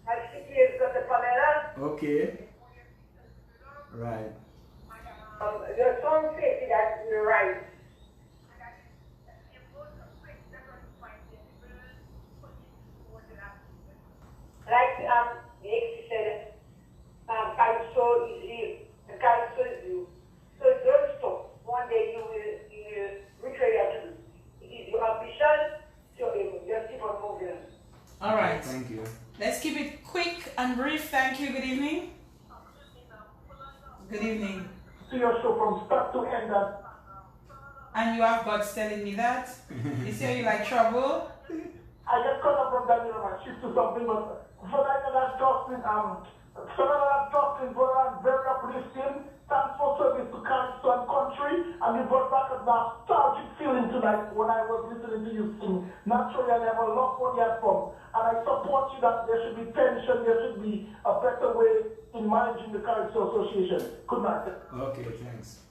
I 6 years got the Pamela. Okay. Right. The song says that you're right. Like Nick said, Calypso is real. The Calypso is real. So don't stop. One day you will reach where you have to be. It is your ambition, so just keep on moving. All right. Thank you. Let's keep it quick and brief. Thank you. Good evening. Good evening. To your show from start to end. And you have God's telling me that. You say you like trouble? I get caught up from that, you know, I shift to something, but for that, that's talking, very uplifting. Thanks for service to Calypso and country, and you brought back a nostalgic feeling tonight when I was listening to you sing. Naturally, I never lost what you had from, and I support you that there should be tension, there should be a better way in managing the Calypso Association. Good night. Okay, thanks.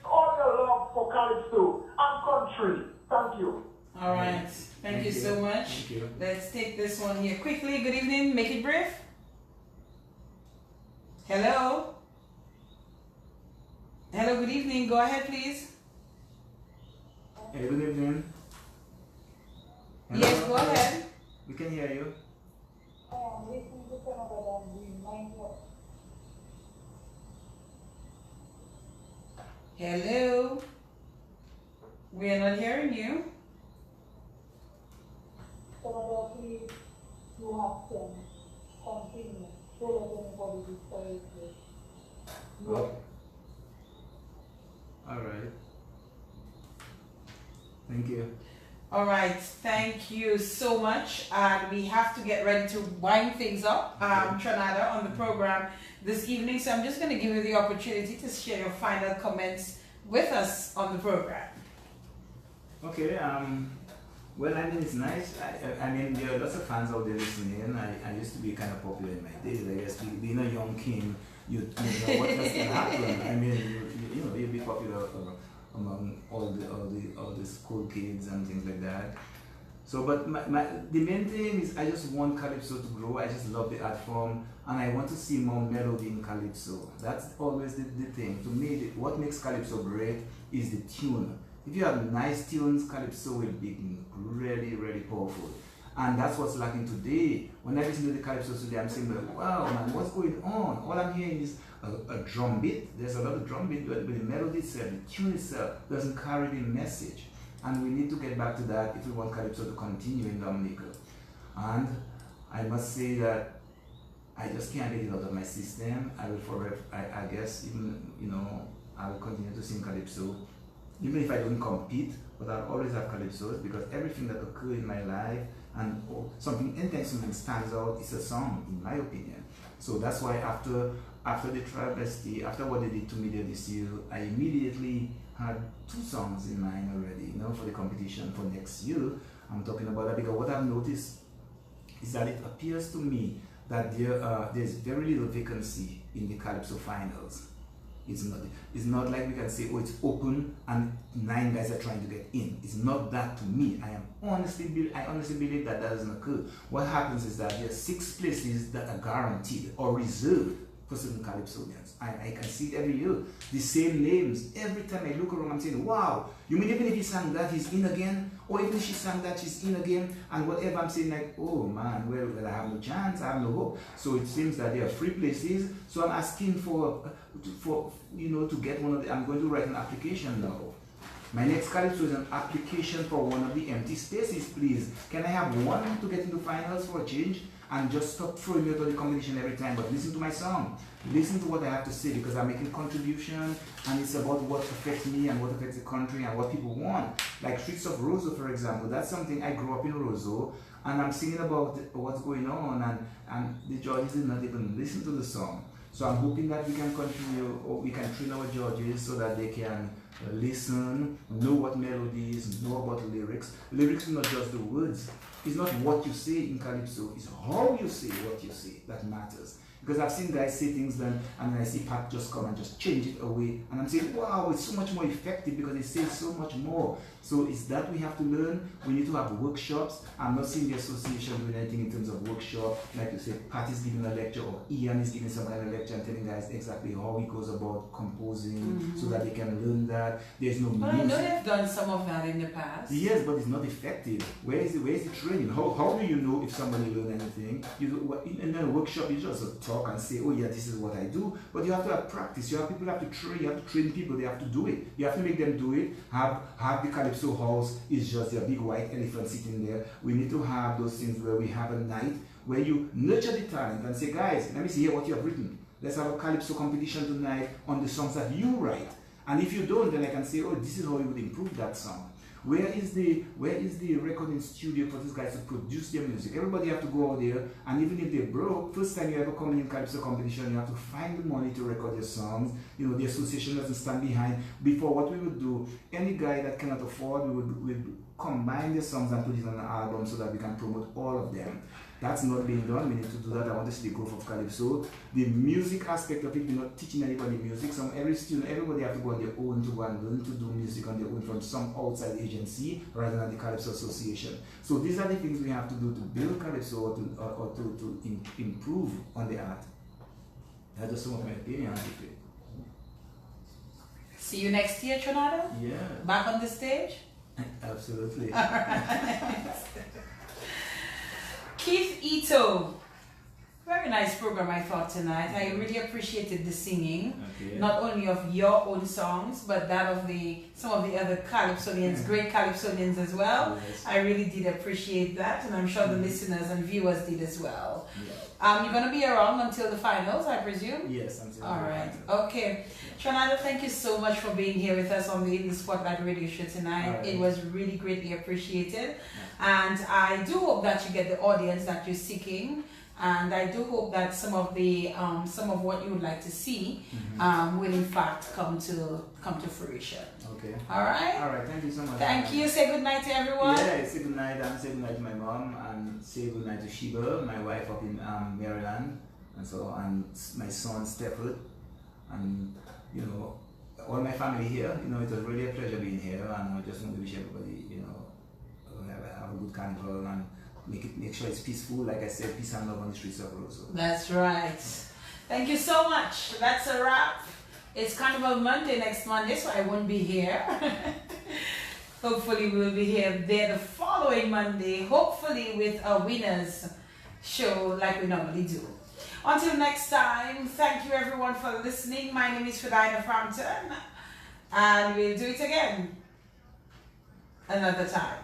All your love for Calypso and country. Thank you. All right. Thank you so much. Thank you. Let's take this one here quickly. Good evening. Make it brief. Hello. Hello, good evening. Go ahead, please. Hey, good evening. Yes, go ahead. We can hear you. Hello. We are not hearing you. Please, you have to continue so that anybody discourages you. Okay. All right. Thank you. All right, thank you so much. We have to get ready to wind things up, Trinidad, on the program this evening. So I'm just going to give you the opportunity to share your final comments with us on the program. Okay. Well, I mean, it's nice. I mean, there are lots of fans out there listening. I used to be kind of popular in my days. I guess being a young king, you know what has to happen. I mean, you know, you'll be popular among all the school kids and things like that. So, but the main thing is I just want Calypso to grow. I just love the art form, and I want to see more melody in Calypso. That's always the thing. To me, what makes Calypso great is the tune. If you have nice tunes, Calypso will be really, really powerful. And that's what's lacking today. When I listen to the Calypso today, I'm saying, wow, man, what's going on? All I'm hearing is a drum beat. There's a lot of drum beat, but the melody itself, the tune itself, doesn't carry the message. And we need to get back to that if we want Calypso to continue in Dominica. And I must say that I just can't get it out of my system. I will forever, I guess, even, you know, I will continue to sing Calypso. Even if I don't compete, but I'll always have Calypsos, because everything that occurred in my life and anytime something stands out, it's a song, in my opinion. So that's why after the travesty, after what they did to me there this year, I immediately had 2 songs in mind already, you know, for the competition for next year. I'm talking about that because what I've noticed is that it appears to me that there's very little vacancy in the Calypso finals. It's not like we can say, oh, it's open and 9 guys are trying to get in. It's not that to me. I honestly believe that doesn't occur. What happens is that there are 6 places that are guaranteed or reserved for certain Calypsonians. I can see it every year. The same names. Every time I look around, I'm saying, wow, you mean even if he sang that, he's in again? Or even if she sang that, she's in again? And whatever, I'm saying like, oh man, well, I have no chance, I have no hope. So it seems that there are 3 places. So I'm asking for you know, to get one of the, I'm going to write an application now. My next Calypso is an application for one of the empty spaces, please. Can I have one to get into finals for a change? And just stop throwing me out of the competition every time, but listen to my song. Listen to what I have to say, because I'm making contribution, and it's about what affects me and what affects the country and what people want. Like Streets of Roseau, for example, that's something. I grew up in Roseau, and I'm singing about what's going on, and the judges did not even listen to the song. So I'm hoping that we can continue, or we can train our judges so that they can listen, know what melodies, know about lyrics. Lyrics is not just the words. It's not what you say in Calypso, it's how you say what you say that matters. Because I've seen guys say things then, and then I see Pat just come and just change it away, and I'm saying, wow, it's so much more effective because it says so much more. So it's that we have to learn. We need to have workshops. I'm not seeing the association doing anything in terms of workshop. Like you say, Pat is giving a lecture, or Ian is giving some kind of lecture and telling guys exactly how he goes about composing, so that they can learn that. There's no Well, I know they've done some of that in the past. Yes, but it's not effective. Where is the training? How do you know if somebody learned anything? In a workshop, you just talk and say, oh yeah, this is what I do. But you have to have practice. People have to train. You have to train people. They have to do it. You have to make them do it. Have the Calypso house is just a big white elephant sitting there. We need to have those things where we have a night where you nurture the talent and say, guys, let me see here what you have written. Let's have a Calypso competition tonight on the songs that you write. And if you don't, then I can say, oh, this is how you would improve that song. Where is the recording studio for these guys to produce their music? Everybody have to go out there, and even if they're broke, first time you ever come in Calypso competition, you have to find the money to record your songs. You know, the association doesn't stand behind. Before, what we would do, any guy that cannot afford, we would combine the songs and put it on an album so that we can promote all of them. That's not being done. We need to do that. I want to see the growth of Calypso. The music aspect of it, we're not teaching anybody music. Everybody have to go on their own to go and learn to do music on their own from some outside agency rather than the Calypso Association. So these are the things we have to do to build Calypso or to improve on the art. That's just some of my opinion. See you next year, Trinidad? Yeah. Back on the stage? Absolutely. All right. Keith Ito, very nice program I thought tonight. I really appreciated the singing, not only of your own songs, but that of some of the other Calypsonians, great Calypsonians as well. Yes. I really did appreciate that, and I'm sure the listeners and viewers did as well. Yeah. You're going to be around until the finals, I presume? Yes, until all right. Okay. Trinidad, thank you so much for being here with us on the In the Spotlight radio show tonight. Right. It was really greatly appreciated. And I do hope that you get the audience that you're seeking. And I do hope that some of what you would like to see will in fact come to fruition. Okay. All right. All right. Thank you so much. Thank you. Say good night to everyone. Yeah. Say good night. And say good night to my mom, and say good night to Sheba, my wife up in Maryland, and my son Stefford, and you know all my family here. You know, it was really a pleasure being here, and I just want to wish everybody, you know, have a good carnival and make sure it's peaceful. Like I said, peace and love on the streets of Roseau. That's right. Thank you so much. That's a wrap. It's Carnival Monday next Monday, so I won't be here. Hopefully we'll be here there the following Monday, hopefully with a winners show like we normally do. Until next time, thank you everyone for listening. My name is Fidina Frampton, and we'll do it again another time.